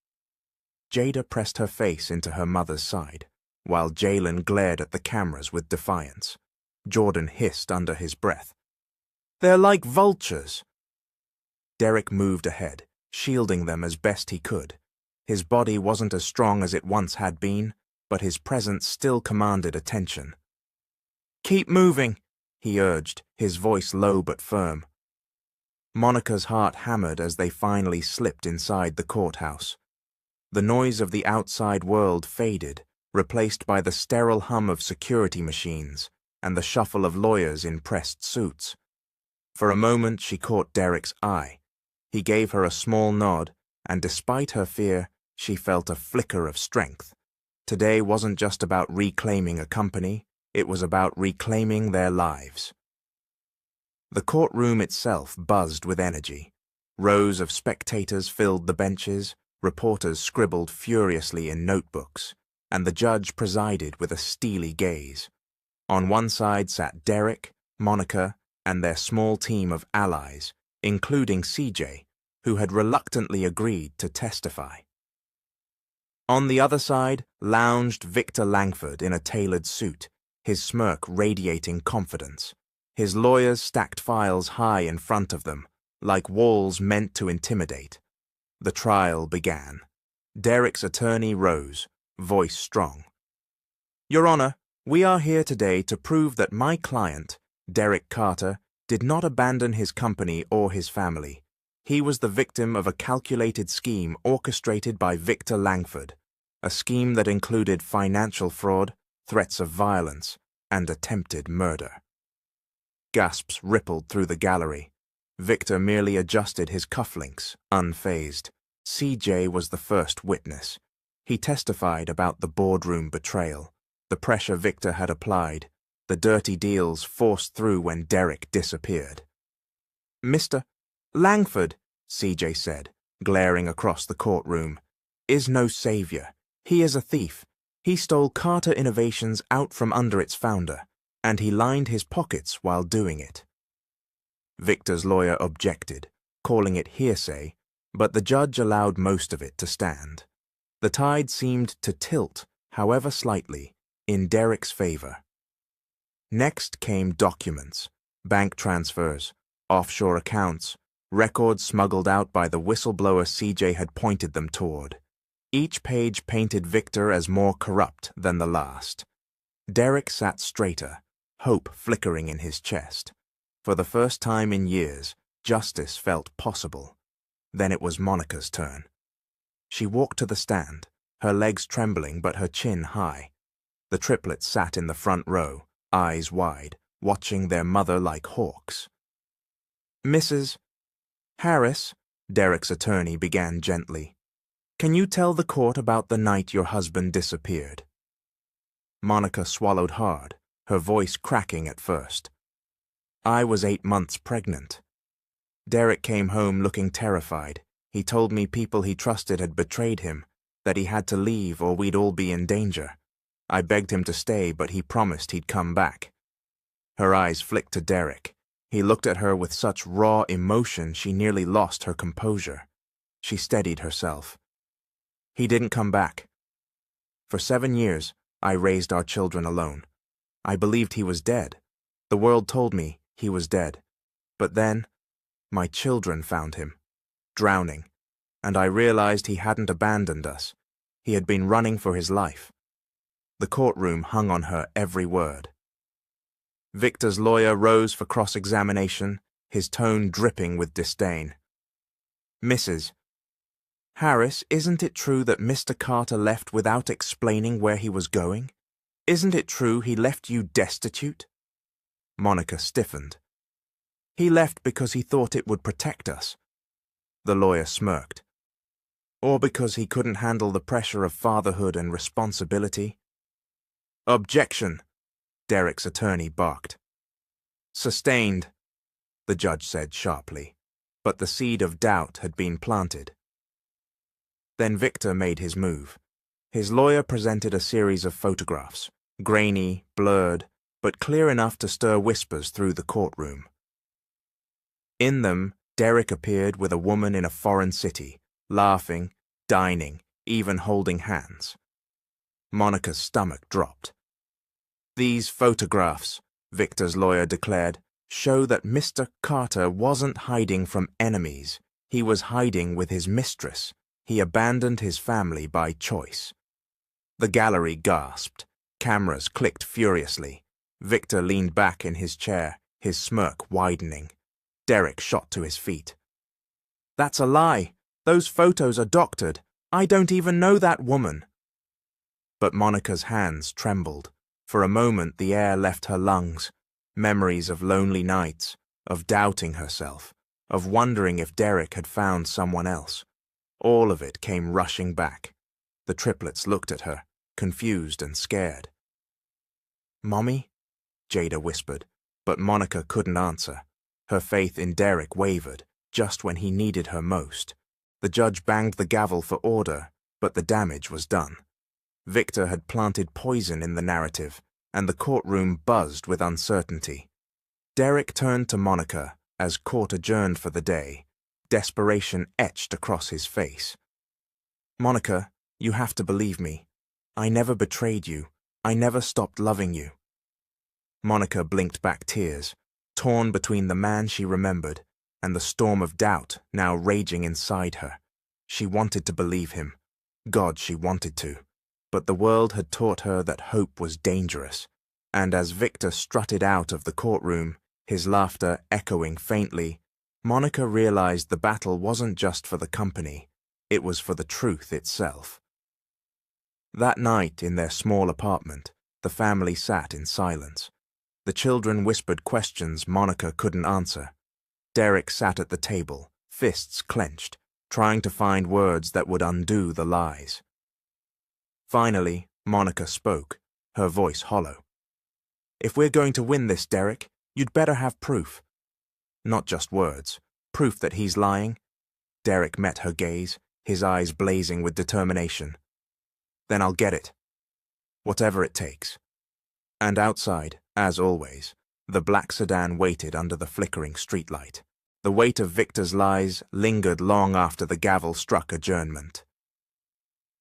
Jada pressed her face into her mother's side, while Jalen glared at the cameras with defiance. Jordan hissed under his breath. "They're like vultures." Derek moved ahead, shielding them as best he could. His body wasn't as strong as it once had been, but his presence still commanded attention. "Keep moving," he urged, his voice low but firm. Monica's heart hammered as they finally slipped inside the courthouse. The noise of the outside world faded, replaced by the sterile hum of security machines and the shuffle of lawyers in pressed suits. For a moment she caught Derek's eye. He gave her a small nod, and despite her fear, she felt a flicker of strength. Today wasn't just about reclaiming a company, it was about reclaiming their lives. The courtroom itself buzzed with energy. Rows of spectators filled the benches, reporters scribbled furiously in notebooks, and the judge presided with a steely gaze. On one side sat Derek, Monica, and their small team of allies, including CJ, who had reluctantly agreed to testify. On the other side lounged Victor Langford in a tailored suit, his smirk radiating confidence. His lawyers stacked files high in front of them, like walls meant to intimidate. The trial began. Derek's attorney rose, voice strong. "Your Honor, we are here today to prove that my client, Derek Carter, did not abandon his company or his family. He was the victim of a calculated scheme orchestrated by Victor Langford, a scheme that included financial fraud, threats of violence, and attempted murder." Gasps rippled through the gallery. Victor merely adjusted his cufflinks, unfazed. CJ was the first witness. He testified about the boardroom betrayal, the pressure Victor had applied, the dirty deals forced through when Derek disappeared. "Mr. Langford," CJ said, glaring across the courtroom, "is no savior. He is a thief. He stole Carter Innovations out from under its founder, and he lined his pockets while doing it." Victor's lawyer objected, calling it hearsay, but the judge allowed most of it to stand. The tide seemed to tilt, however slightly, in Derek's favor. Next came documents, bank transfers, offshore accounts, records smuggled out by the whistleblower CJ had pointed them toward. Each page painted Victor as more corrupt than the last. Derek sat straighter, hope flickering in his chest. For the first time in years, justice felt possible. Then it was Monica's turn. She walked to the stand, her legs trembling but her chin high. The triplets sat in the front row, eyes wide, watching their mother like hawks. "Mrs. Harris," Derek's attorney began gently, "can you tell the court about the night your husband disappeared?" Monica swallowed hard, her voice cracking at first. "I was 8 months pregnant. Derek came home looking terrified. He told me people he trusted had betrayed him, that he had to leave or we'd all be in danger. I begged him to stay, but he promised he'd come back." Her eyes flicked to Derek. He looked at her with such raw emotion she nearly lost her composure. She steadied herself. "He didn't come back. For 7 years, I raised our children alone. I believed he was dead. The world told me he was dead. But then, my children found him, drowning, and I realized he hadn't abandoned us. He had been running for his life." The courtroom hung on her every word. Victor's lawyer rose for cross-examination, his tone dripping with disdain. "Mrs. Harris, isn't it true that Mr. Carter left without explaining where he was going? Isn't it true he left you destitute?" Monica stiffened. "He left because he thought it would protect us." The lawyer smirked. "Or because he couldn't handle the pressure of fatherhood and responsibility?" "Objection," Derek's attorney barked. "Sustained," the judge said sharply, but the seed of doubt had been planted. Then Victor made his move. His lawyer presented a series of photographs, grainy, blurred, but clear enough to stir whispers through the courtroom. In them, Derek appeared with a woman in a foreign city, laughing, dining, even holding hands. Monica's stomach dropped. "These photographs," Victor's lawyer declared, "show that Mr. Carter wasn't hiding from enemies. He was hiding with his mistress. He abandoned his family by choice." The gallery gasped. Cameras clicked furiously. Victor leaned back in his chair, his smirk widening. Derek shot to his feet. "That's a lie. Those photos are doctored. I don't even know that woman." But Monica's hands trembled. For a moment the air left her lungs. Memories of lonely nights, of doubting herself, of wondering if Derek had found someone else. All of it came rushing back. The triplets looked at her, confused and scared. "Mommy?" Jada whispered, but Monica couldn't answer. Her faith in Derek wavered, just when he needed her most. The judge banged the gavel for order, but the damage was done. Victor had planted poison in the narrative, and the courtroom buzzed with uncertainty. Derek turned to Monica as court adjourned for the day, desperation etched across his face. "Monica, you have to believe me. I never betrayed you. I never stopped loving you." Monica blinked back tears, torn between the man she remembered and the storm of doubt now raging inside her. She wanted to believe him. God, she wanted to. But the world had taught her that hope was dangerous, and as Victor strutted out of the courtroom, his laughter echoing faintly, Monica realized the battle wasn't just for the company, it was for the truth itself. That night in their small apartment, the family sat in silence. The children whispered questions Monica couldn't answer. Derek sat at the table, fists clenched, trying to find words that would undo the lies. Finally, Monica spoke, her voice hollow. "If we're going to win this, Derek, you'd better have proof. Not just words, proof that he's lying." Derek met her gaze, his eyes blazing with determination. "Then I'll get it. Whatever it takes." And outside, as always, the black sedan waited under the flickering streetlight. The weight of Victor's lies lingered long after the gavel struck adjournment.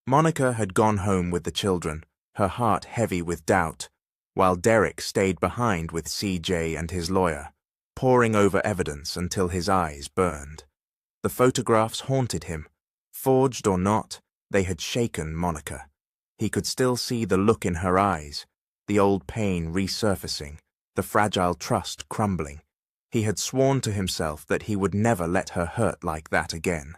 Monica had gone home with the children, her heart heavy with doubt, while Derek stayed behind with CJ and his lawyer, poring over evidence until his eyes burned. The photographs haunted him. Forged or not, they had shaken Monica. He could still see the look in her eyes, the old pain resurfacing, the fragile trust crumbling. He had sworn to himself that he would never let her hurt like that again.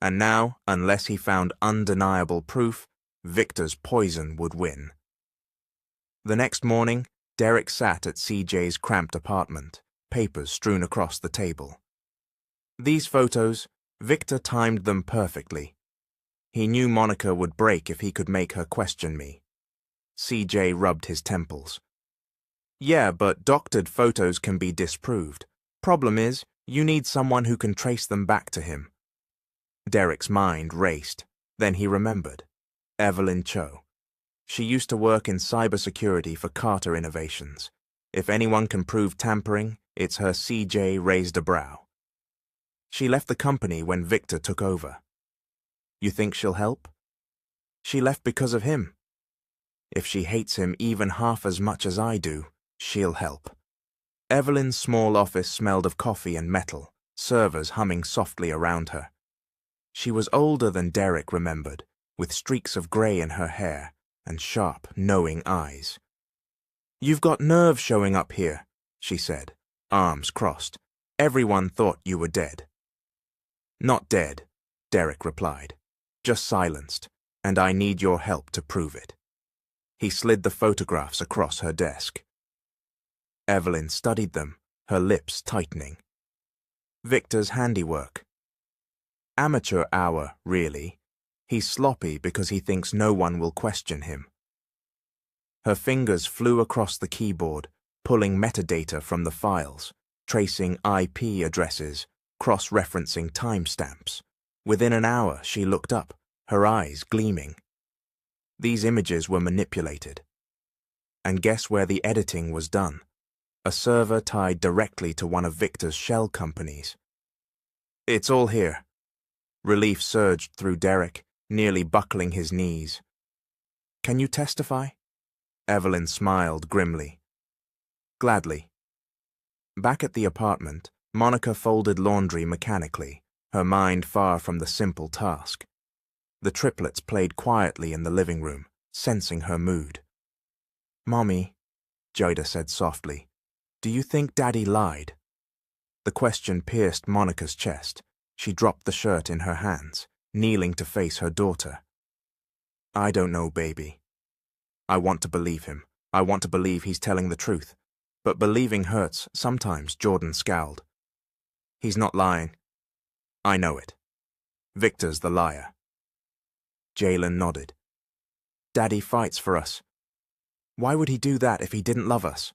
And now, unless he found undeniable proof, Victor's poison would win. The next morning, Derek sat at CJ's cramped apartment, papers strewn across the table. These photos, Victor timed them perfectly. He knew Monica would break if he could make her question me. CJ rubbed his temples. "Yeah, but doctored photos can be disproved. Problem is, you need someone who can trace them back to him." Derek's mind raced. Then he remembered. Evelyn Cho. She used to work in cybersecurity for Carter Innovations. If anyone can prove tampering, it's her. CJ raised a brow. She left the company when Victor took over. You think she'll help? She left because of him. If she hates him even half as much as I do, she'll help. Evelyn's small office smelled of coffee and metal, servers humming softly around her. She was older than Derek remembered, with streaks of grey in her hair and sharp, knowing eyes. "You've got nerve showing up here," she said, arms crossed. "Everyone thought you were dead." "Not dead," Derek replied, "just silenced, and I need your help to prove it." He slid the photographs across her desk. Evelyn studied them, her lips tightening. "Victor's handiwork. Amateur hour, really. He's sloppy because he thinks no one will question him." Her fingers flew across the keyboard, pulling metadata from the files, tracing IP addresses, cross-referencing timestamps. Within an hour, she looked up, her eyes gleaming. These images were manipulated. And guess where the editing was done? A server tied directly to one of Victor's shell companies. "It's all here." Relief surged through Derek, nearly buckling his knees. Can you testify? Evelyn smiled grimly. Gladly. Back at the apartment, Monica folded laundry mechanically, her mind far from the simple task. The triplets played quietly in the living room, sensing her mood. "Mommy," Jada said softly, "do you think Daddy lied?" The question pierced Monica's chest. She dropped the shirt in her hands, kneeling to face her daughter. "I don't know, baby. I want to believe him. I want to believe he's telling the truth. But believing hurts sometimes," Jordan scowled. "He's not lying. I know it. Victor's the liar." Jalen nodded. "Daddy fights for us. Why would he do that if he didn't love us?"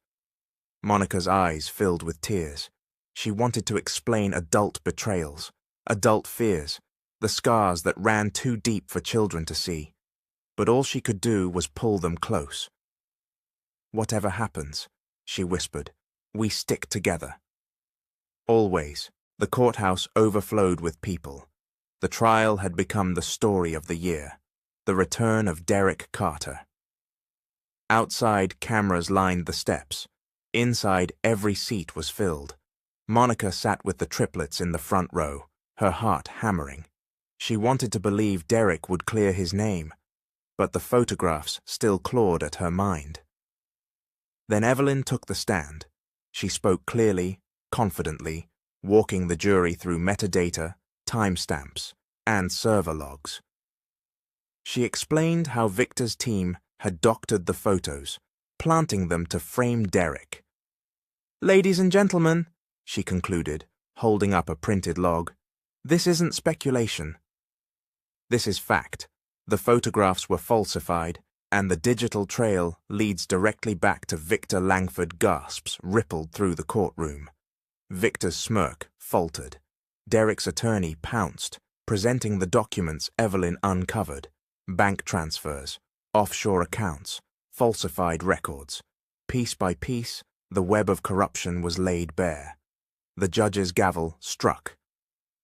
Monica's eyes filled with tears. She wanted to explain adult betrayals, adult fears, the scars that ran too deep for children to see. But all she could do was pull them close. "Whatever happens," she whispered, "we stick together." Always, the courthouse overflowed with people. The trial had become the story of the year, the return of Derek Carter. Outside, cameras lined the steps. Inside, every seat was filled. Monica sat with the triplets in the front row, her heart hammering. She wanted to believe Derek would clear his name, but the photographs still clawed at her mind. Then Evelyn took the stand. She spoke clearly, confidently, walking the jury through metadata, timestamps, and server logs. She explained how Victor's team had doctored the photos, planting them to frame Derek. "Ladies and gentlemen," she concluded, holding up a printed log, "this isn't speculation. This is fact. The photographs were falsified, and the digital trail leads directly back to Victor Langford." Gasps rippled through the courtroom. Victor's smirk faltered. Derek's attorney pounced, presenting the documents Evelyn uncovered: bank transfers, offshore accounts, falsified records. Piece by piece, the web of corruption was laid bare. The judge's gavel struck.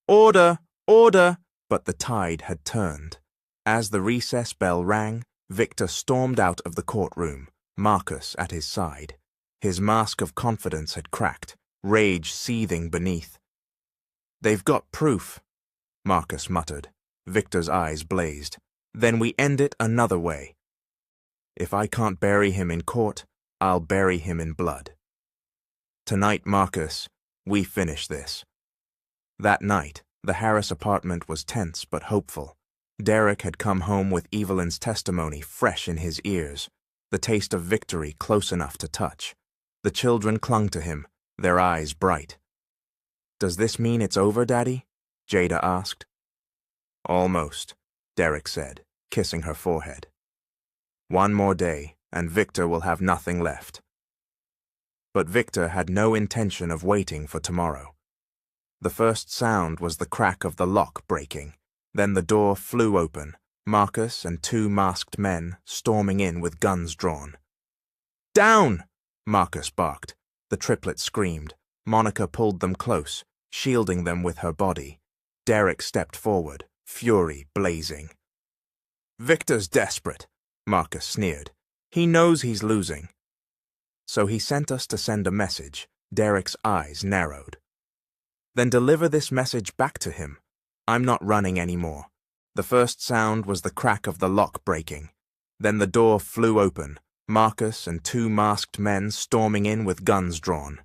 "Order! Order!" But the tide had turned. As the recess bell rang, Victor stormed out of the courtroom, Marcus at his side. His mask of confidence had cracked, rage seething beneath. "They've got proof," Marcus muttered. Victor's eyes blazed. "Then we end it another way. If I can't bury him in court, I'll bury him in blood. Tonight, Marcus, we finish this." That night, the Harris apartment was tense but hopeful. Derek had come home with Evelyn's testimony fresh in his ears, the taste of victory close enough to touch. The children clung to him, their eyes bright. "Does this mean it's over, Daddy?" Jada asked. "Almost," Derek said, kissing her forehead. "One more day, and Victor will have nothing left." But Victor had no intention of waiting for tomorrow. The first sound was the crack of the lock breaking. Then the door flew open, Marcus and two masked men storming in with guns drawn. "Down!" Marcus barked. The triplets screamed. Monica pulled them close, shielding them with her body. Derek stepped forward, fury blazing. "Victor's desperate," Marcus sneered. "He knows he's losing." "So he sent us to send a message." Derek's eyes narrowed. "Then deliver this message back to him. I'm not running anymore." The first sound was the crack of the lock breaking. Then the door flew open, Marcus and two masked men storming in with guns drawn.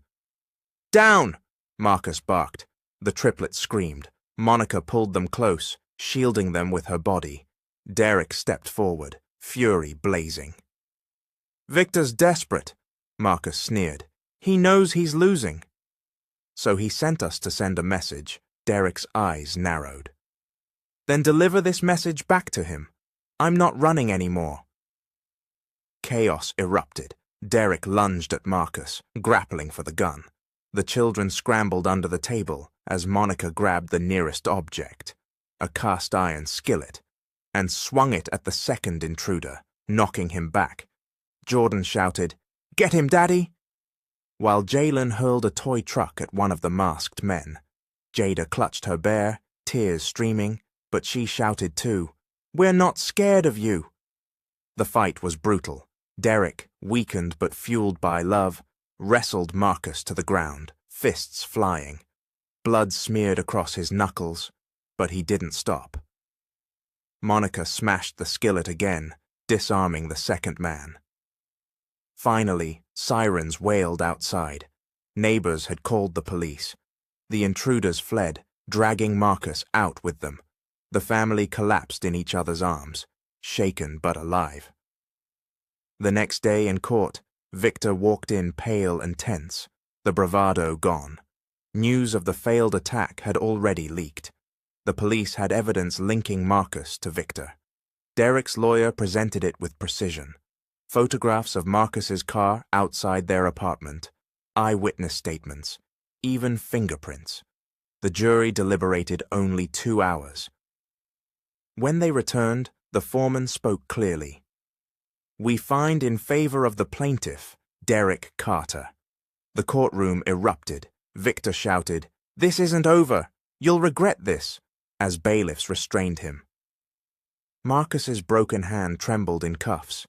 "Down!" Marcus barked. The triplets screamed. Monica pulled them close, shielding them with her body. Derek stepped forward, fury blazing. "Victor's desperate," Marcus sneered. "He knows he's losing." "So he sent us to send a message." Derek's eyes narrowed. "Then deliver this message back to him. I'm not running anymore." Chaos erupted. Derek lunged at Marcus, grappling for the gun. The children scrambled under the table as Monica grabbed the nearest object, a cast-iron skillet, and swung it at the second intruder, knocking him back. Jordan shouted, "Get him, Daddy!" While Jalen hurled a toy truck at one of the masked men. Jada clutched her bear, tears streaming, but she shouted too, "We're not scared of you!" The fight was brutal. Derek, weakened but fueled by love, wrestled Marcus to the ground, fists flying. Blood smeared across his knuckles, but he didn't stop. Monica smashed the skillet again, disarming the second man. Finally, sirens wailed outside. Neighbors had called the police. The intruders fled, dragging Marcus out with them. The family collapsed in each other's arms, shaken but alive. The next day in court, Victor walked in pale and tense, the bravado gone. News of the failed attack had already leaked. The police had evidence linking Marcus to Victor. Derek's lawyer presented it with precision. Photographs of Marcus's car outside their apartment, eyewitness statements, even fingerprints. The jury deliberated only 2 hours. When they returned, the foreman spoke clearly. "We find in favor of the plaintiff, Derek Carter." The courtroom erupted. Victor shouted, "This isn't over! You'll regret this!" as bailiffs restrained him. Marcus's broken hand trembled in cuffs.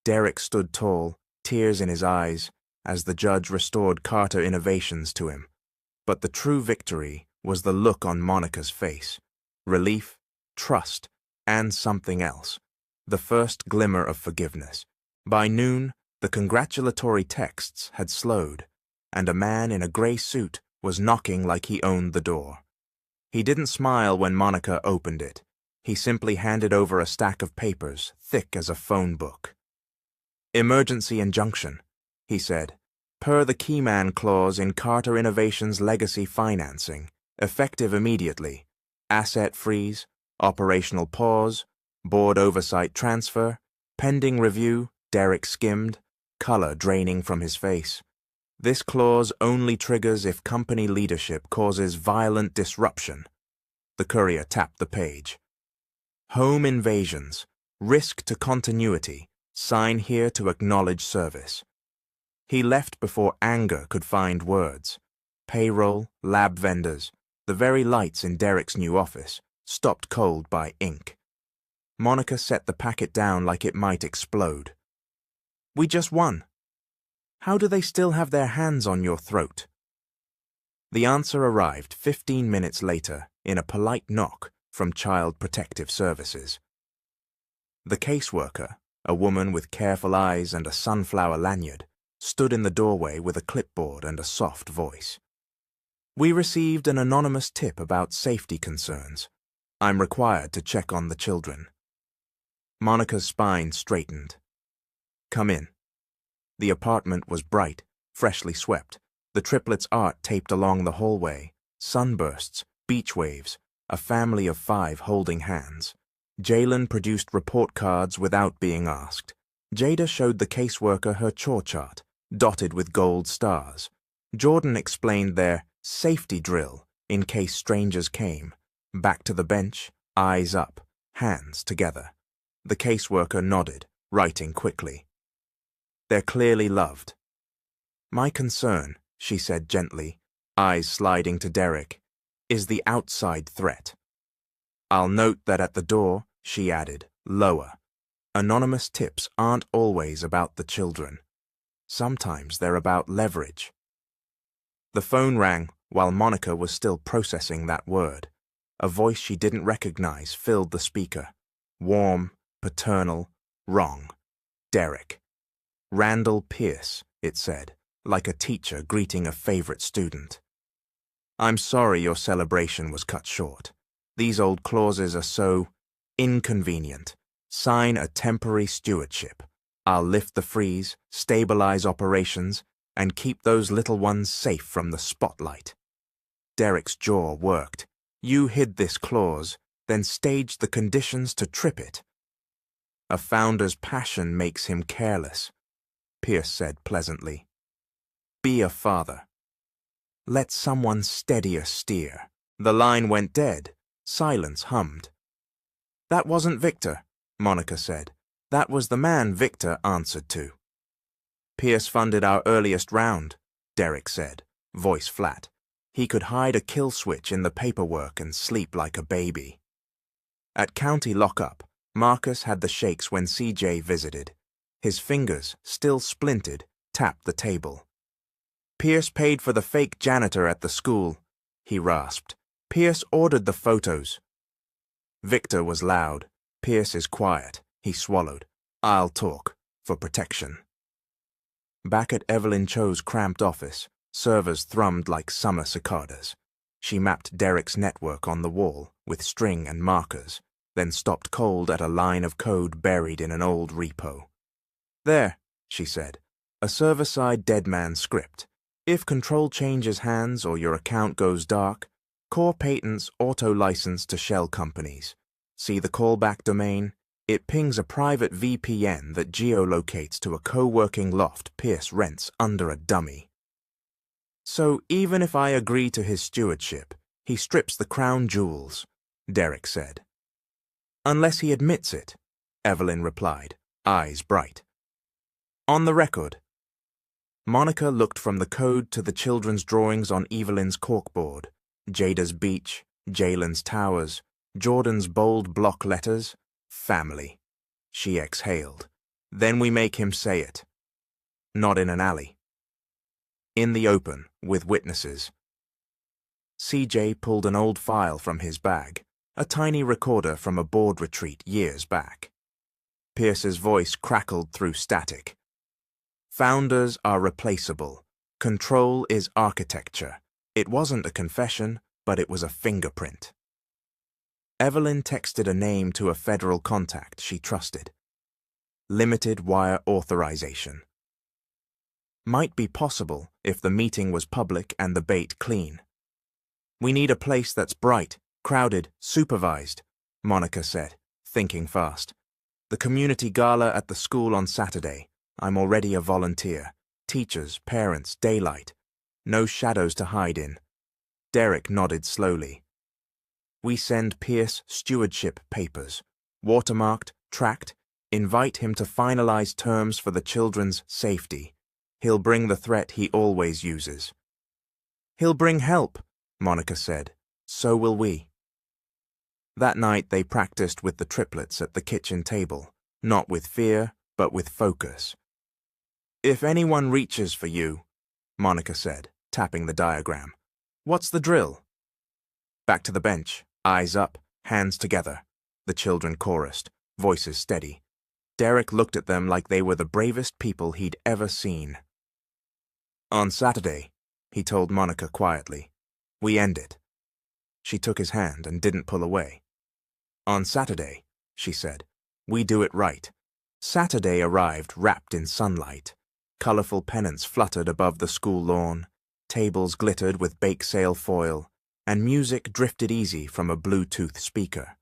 Derek stood tall, tears in his eyes, as the judge restored Carter Innovations to him. But the true victory was the look on Monica's face. Relief, trust, and something else. The first glimmer of forgiveness. By noon, the congratulatory texts had slowed, and a man in a grey suit was knocking like he owned the door. He didn't smile when Monica opened it. He simply handed over a stack of papers, thick as a phone book. "Emergency injunction," he said, "per the keyman clause in Carter Innovations legacy financing, effective immediately. Asset freeze, operational pause, board oversight transfer, pending review." Derek skimmed, color draining from his face. "This clause only triggers if company leadership causes violent disruption." The courier tapped the page. "Home invasions. Risk to continuity. Sign here to acknowledge service." He left before anger could find words. Payroll, lab vendors, the very lights in Derek's new office, stopped cold by ink. Monica set the packet down like it might explode. "We just won. How do they still have their hands on your throat?" The answer arrived 15 minutes later in a polite knock from Child Protective Services. The caseworker, a woman with careful eyes and a sunflower lanyard, stood in the doorway with a clipboard and a soft voice. "We received an anonymous tip about safety concerns. I'm required to check on the children." Monica's spine straightened. "Come in." The apartment was bright, freshly swept, the triplets' art taped along the hallway, sunbursts, beach waves, a family of 5 holding hands. Jalen produced report cards without being asked. Jada showed the caseworker her chore chart, dotted with gold stars. Jordan explained their safety drill in case strangers came. Back to the bench, eyes up, hands together. The caseworker nodded, writing quickly. "They're clearly loved." "My concern," she said gently, eyes sliding to Derek, "is the outside threat." "I'll note that at the door," she added, lower. "Anonymous tips aren't always about the children. Sometimes they're about leverage." The phone rang while Monica was still processing that word. A voice she didn't recognize filled the speaker. Warm, paternal, wrong. Derek. "Randall Pierce," it said, like a teacher greeting a favorite student. "I'm sorry your celebration was cut short. These old clauses are so inconvenient. Sign a temporary stewardship. I'll lift the freeze, stabilize operations, and keep those little ones safe from the spotlight." Derek's jaw worked. "You hid this clause, then staged the conditions to trip it." "A founder's passion makes him careless," Pierce said pleasantly. "Be a father. Let someone steadier steer." The line went dead. Silence hummed. "That wasn't Victor," Monica said. "That was the man Victor answered to." "Pierce funded our earliest round," Derek said, voice flat. "He could hide a kill switch in the paperwork and sleep like a baby." At county lockup, Marcus had the shakes when CJ visited. His fingers, still splintered, tapped the table. Pierce paid for the fake janitor at the school, he rasped. Pierce ordered the photos. Victor was loud. Pierce is quiet, he swallowed. I'll talk, for protection. Back at Evelyn Cho's cramped office, servers thrummed like summer cicadas. She mapped Derek's network on the wall with string and markers, then stopped cold at a line of code buried in an old repo. There, she said, a server-side deadman script. If control changes hands or your account goes dark, core patents auto-license to shell companies. See the callback domain? It pings a private VPN that geolocates to a co-working loft Pierce rents under a dummy. So even if I agree to his stewardship, he strips the crown jewels, Derek said. Unless he admits it, Evelyn replied, eyes bright. On the record. Monica looked from the code to the children's drawings on Evelyn's corkboard, Jada's beach, Jalen's towers, Jordan's bold block letters, family. She exhaled. Then we make him say it. Not in an alley. In the open, with witnesses. CJ pulled an old file from his bag, a tiny recorder from a board retreat years back. Pierce's voice crackled through static. Founders are replaceable. Control is architecture. It wasn't a confession, but it was a fingerprint. Evelyn texted a name to a federal contact she trusted. Limited wire authorization. Might be possible if the meeting was public and the bait clean. We need a place that's bright, crowded, supervised, Monica said, thinking fast. The community gala at the school on Saturday. I'm already a volunteer. Teachers, parents, daylight. No shadows to hide in. Derek nodded slowly. We send Pierce stewardship papers. Watermarked, tracked. Invite him to finalize terms for the children's safety. He'll bring the threat he always uses. He'll bring help, Monica said. So will we. That night they practiced with the triplets at the kitchen table, not with fear, but with focus. If anyone reaches for you, Monica said, tapping the diagram, what's the drill? Back to the bench, eyes up, hands together, the children chorused, voices steady. Derek looked at them like they were the bravest people he'd ever seen. On Saturday, he told Monica quietly, we end it. She took his hand and didn't pull away. On Saturday, she said, we do it right. Saturday arrived wrapped in sunlight. Colorful pennants fluttered above the school lawn, tables glittered with bake sale foil, and music drifted easy from a Bluetooth speaker.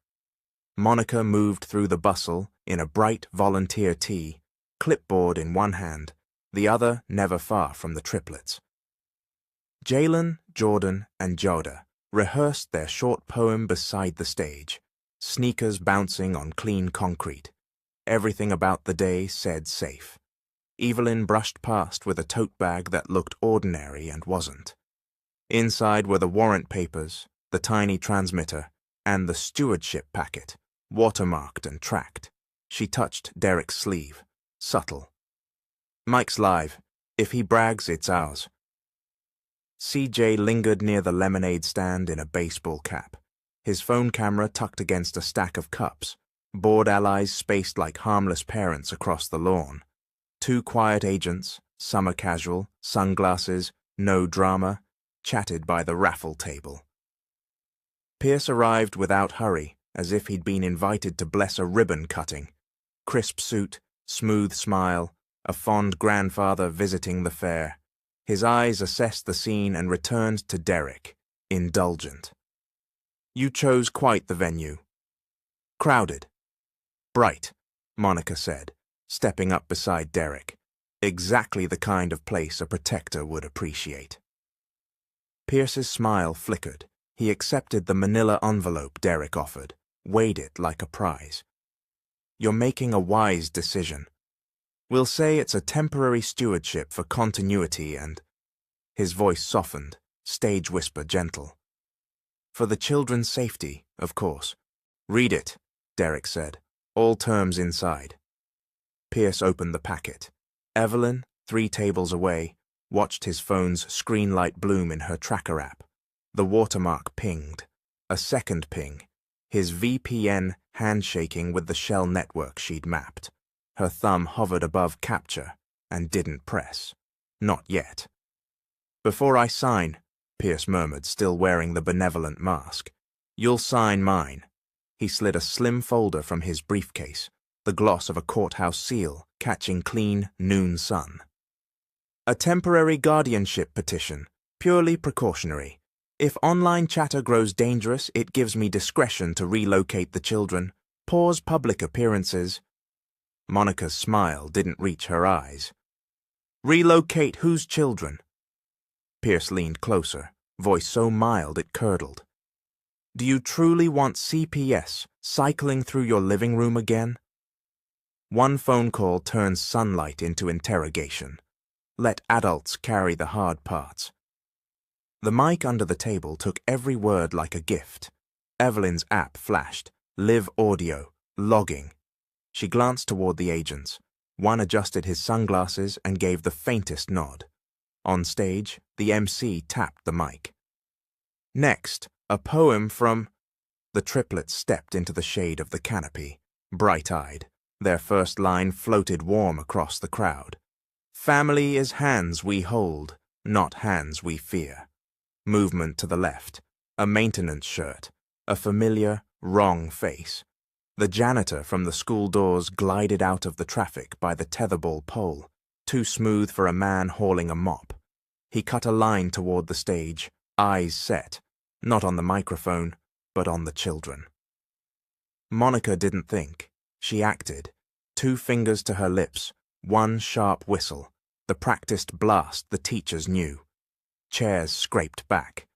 Monica moved through the bustle in a bright volunteer tee, clipboard in one hand, the other never far from the triplets. Jalen, Jordan, and Joda rehearsed their short poem beside the stage, sneakers bouncing on clean concrete. Everything about the day said safe. Evelyn brushed past with a tote bag that looked ordinary and wasn't. Inside were the warrant papers, the tiny transmitter, and the stewardship packet, watermarked and tracked. She touched Derek's sleeve, subtle. Mike's live. If he brags, it's ours. CJ lingered near the lemonade stand in a baseball cap, his phone camera tucked against a stack of cups, board allies spaced like harmless parents across the lawn. 2 quiet agents, summer casual, sunglasses, no drama, chatted by the raffle table. Pierce arrived without hurry, as if he'd been invited to bless a ribbon cutting. Crisp suit, smooth smile, a fond grandfather visiting the fair. His eyes assessed the scene and returned to Derek, indulgent. You chose quite the venue. Crowded. Bright, Monica said, stepping up beside Derek. Exactly the kind of place a protector would appreciate. Pierce's smile flickered. He accepted the manila envelope Derek offered, weighed it like a prize. You're making a wise decision. We'll say it's a temporary stewardship for continuity and... His voice softened, stage whisper gentle. For the children's safety, of course. Read it, Derek said. All terms inside. Pierce opened the packet. Evelyn, 3 tables away, watched his phone's screen light bloom in her tracker app. The watermark pinged. A second ping. His VPN handshaking with the shell network she'd mapped. Her thumb hovered above capture and didn't press. Not yet. "Before I sign," Pierce murmured, still wearing the benevolent mask, "you'll sign mine." He slid a slim folder from his briefcase, the gloss of a courthouse seal catching clean noon sun. "A temporary guardianship petition, purely precautionary. If online chatter grows dangerous, it gives me discretion to relocate the children, pause public appearances." Monica's smile didn't reach her eyes. "Relocate whose children?" Pierce leaned closer, voice so mild it curdled. "Do you truly want CPS cycling through your living room again?" One phone call turns sunlight into interrogation. Let adults carry the hard parts. The mic under the table took every word like a gift. Evelyn's app flashed. Live audio. Logging. She glanced toward the agents. One adjusted his sunglasses and gave the faintest nod. On stage, the MC tapped the mic. "Next, a poem from—" The triplets stepped into the shade of the canopy, bright-eyed. Their first line floated warm across the crowd. "Family is hands we hold, not hands we fear." Movement to the left. A maintenance shirt. A familiar, wrong face. The janitor from the school doors glided out of the traffic by the tetherball pole, too smooth for a man hauling a mop. He cut a line toward the stage, eyes set, not on the microphone, but on the children. Monica didn't think. She acted. 2 fingers to her lips, 1 sharp whistle, the practiced blast the teachers knew. Chairs scraped back.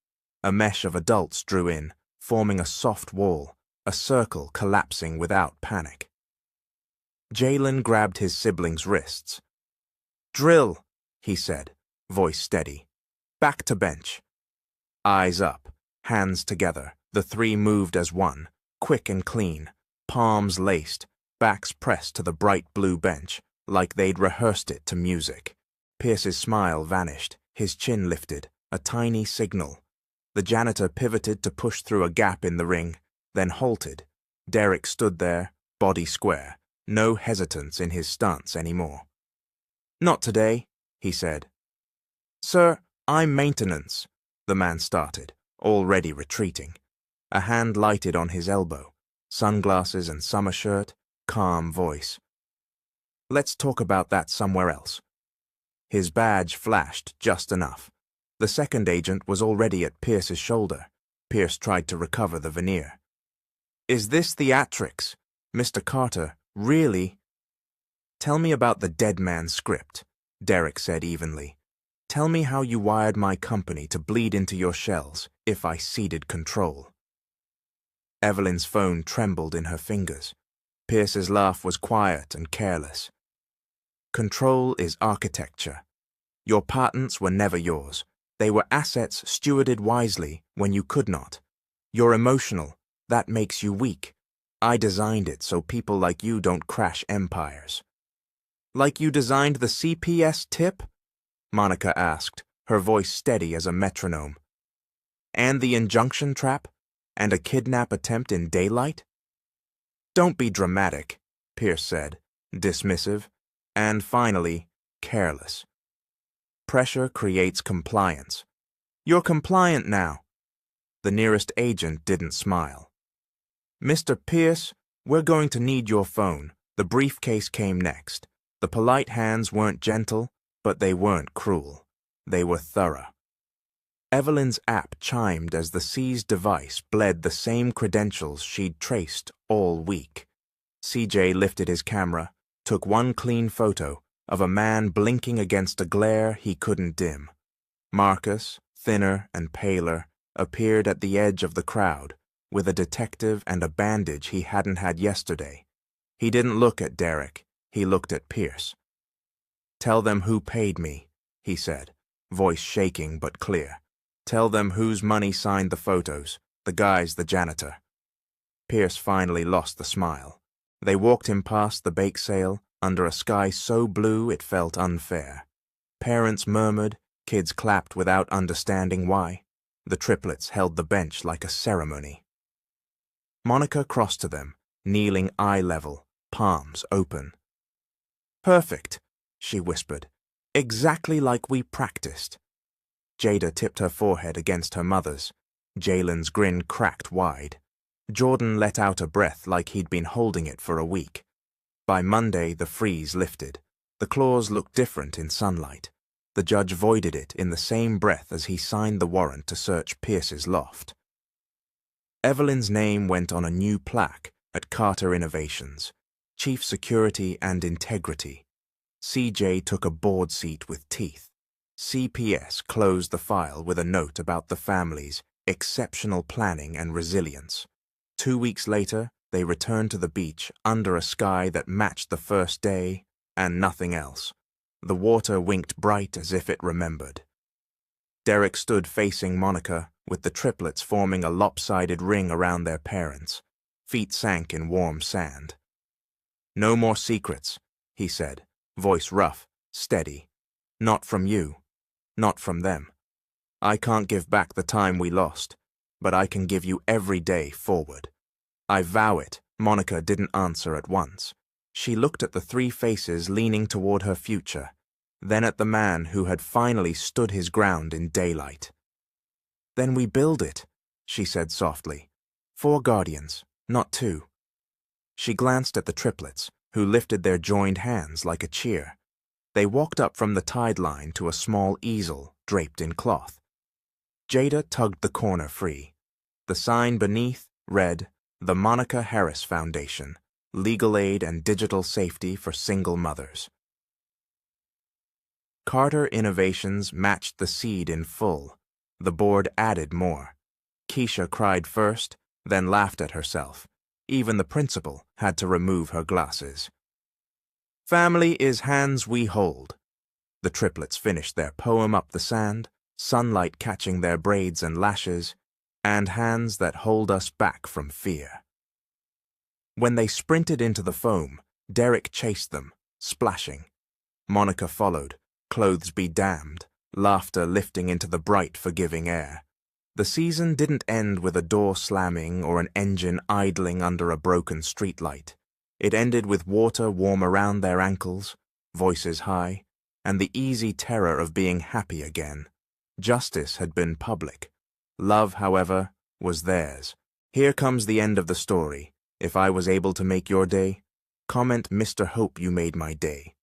A mesh of adults drew in, forming a soft wall, a circle collapsing without panic. Jalen grabbed his sibling's wrists. "Drill," he said, voice steady. "Back to bench." Eyes up, hands together, the 3 moved as one, quick and clean, palms laced, backs pressed to the bright blue bench, like they'd rehearsed it to music. Pierce's smile vanished, his chin lifted, a tiny signal. The janitor pivoted to push through a gap in the ring, then halted. Derek stood there, body square, no hesitance in his stance anymore. "Not today," he said. "Sir, I'm maintenance," the man started, already retreating. A hand lighted on his elbow, sunglasses and summer shirt, calm voice. "Let's talk about that somewhere else." His badge flashed just enough. The second agent was already at Pierce's shoulder. Pierce tried to recover the veneer. "Is this theatrics? Mr. Carter, really?" "Tell me about the dead man script," Derek said evenly. "Tell me how you wired my company to bleed into your shells if I ceded control." Evelyn's phone trembled in her fingers. Pierce's laugh was quiet and careless. "Control is architecture. Your patents were never yours. They were assets stewarded wisely when you could not. You're emotional. That makes you weak. I designed it so people like you don't crash empires." "Like you designed the CPS tip?" Monica asked, her voice steady as a metronome. "And the injunction trap? And a kidnap attempt in daylight?" "Don't be dramatic," Pierce said, dismissive, and finally, careless. "Pressure creates compliance. You're compliant now." The nearest agent didn't smile. "Mr. Pierce, we're going to need your phone." The briefcase came next. The polite hands weren't gentle, but they weren't cruel. They were thorough. Evelyn's app chimed as the seized device bled the same credentials she'd traced all week. CJ lifted his camera, took one clean photo of a man blinking against a glare he couldn't dim. Marcus, thinner and paler, appeared at the edge of the crowd, with a detective and a bandage he hadn't had yesterday. He didn't look at Derek, he looked at Pierce. "Tell them who paid me," he said, voice shaking but clear. "Tell them whose money signed the photos, the guy's the janitor." Pierce finally lost the smile. They walked him past the bake sale, under a sky so blue it felt unfair. Parents murmured, kids clapped without understanding why. The triplets held the bench like a ceremony. Monica crossed to them, kneeling eye level, palms open. "Perfect," she whispered. "Exactly like we practiced." Jada tipped her forehead against her mother's. Jalen's grin cracked wide. Jordan let out a breath like he'd been holding it for a week. By Monday, the freeze lifted. The clause looked different in sunlight. The judge voided it in the same breath as he signed the warrant to search Pierce's loft. Evelyn's name went on a new plaque at Carter Innovations, Chief Security and Integrity. CJ took a board seat with teeth. CPS closed the file with a note about the family's exceptional planning and resilience. 2 weeks later, they returned to the beach under a sky that matched the first day and nothing else. The water winked bright as if it remembered. Derek stood facing Monica, with the triplets forming a lopsided ring around their parents. Feet sank in warm sand. "No more secrets," he said, voice rough, steady. "Not from you. Not from them. I can't give back the time we lost, but I can give you every day forward." "I vow it." Monica didn't answer at once. She looked at the three faces leaning toward her future, then at the man who had finally stood his ground in daylight. "Then we build it," she said softly. "4 guardians, not 2. She glanced at the triplets, who lifted their joined hands like a cheer. They walked up from the tide line to a small easel draped in cloth. Jada tugged the corner free. The sign beneath read, "The Monica Harris Foundation, Legal Aid and Digital Safety for Single Mothers." Carter Innovations matched the seed in full. The board added more. Keisha cried first, then laughed at herself. Even the principal had to remove her glasses. "Family is hands we hold." The triplets finished their poem up the sand, sunlight catching their braids and lashes, and hands that hold us back from fear. When they sprinted into the foam, Derek chased them, splashing. Monica followed, clothes be damned, laughter lifting into the bright, forgiving air. The season didn't end with a door slamming or an engine idling under a broken streetlight. It ended with water warm around their ankles, voices high, and the easy terror of being happy again. Justice had been public. Love, however, was theirs. Here comes the end of the story. If I was able to make your day, comment Mr. Hope you made my day.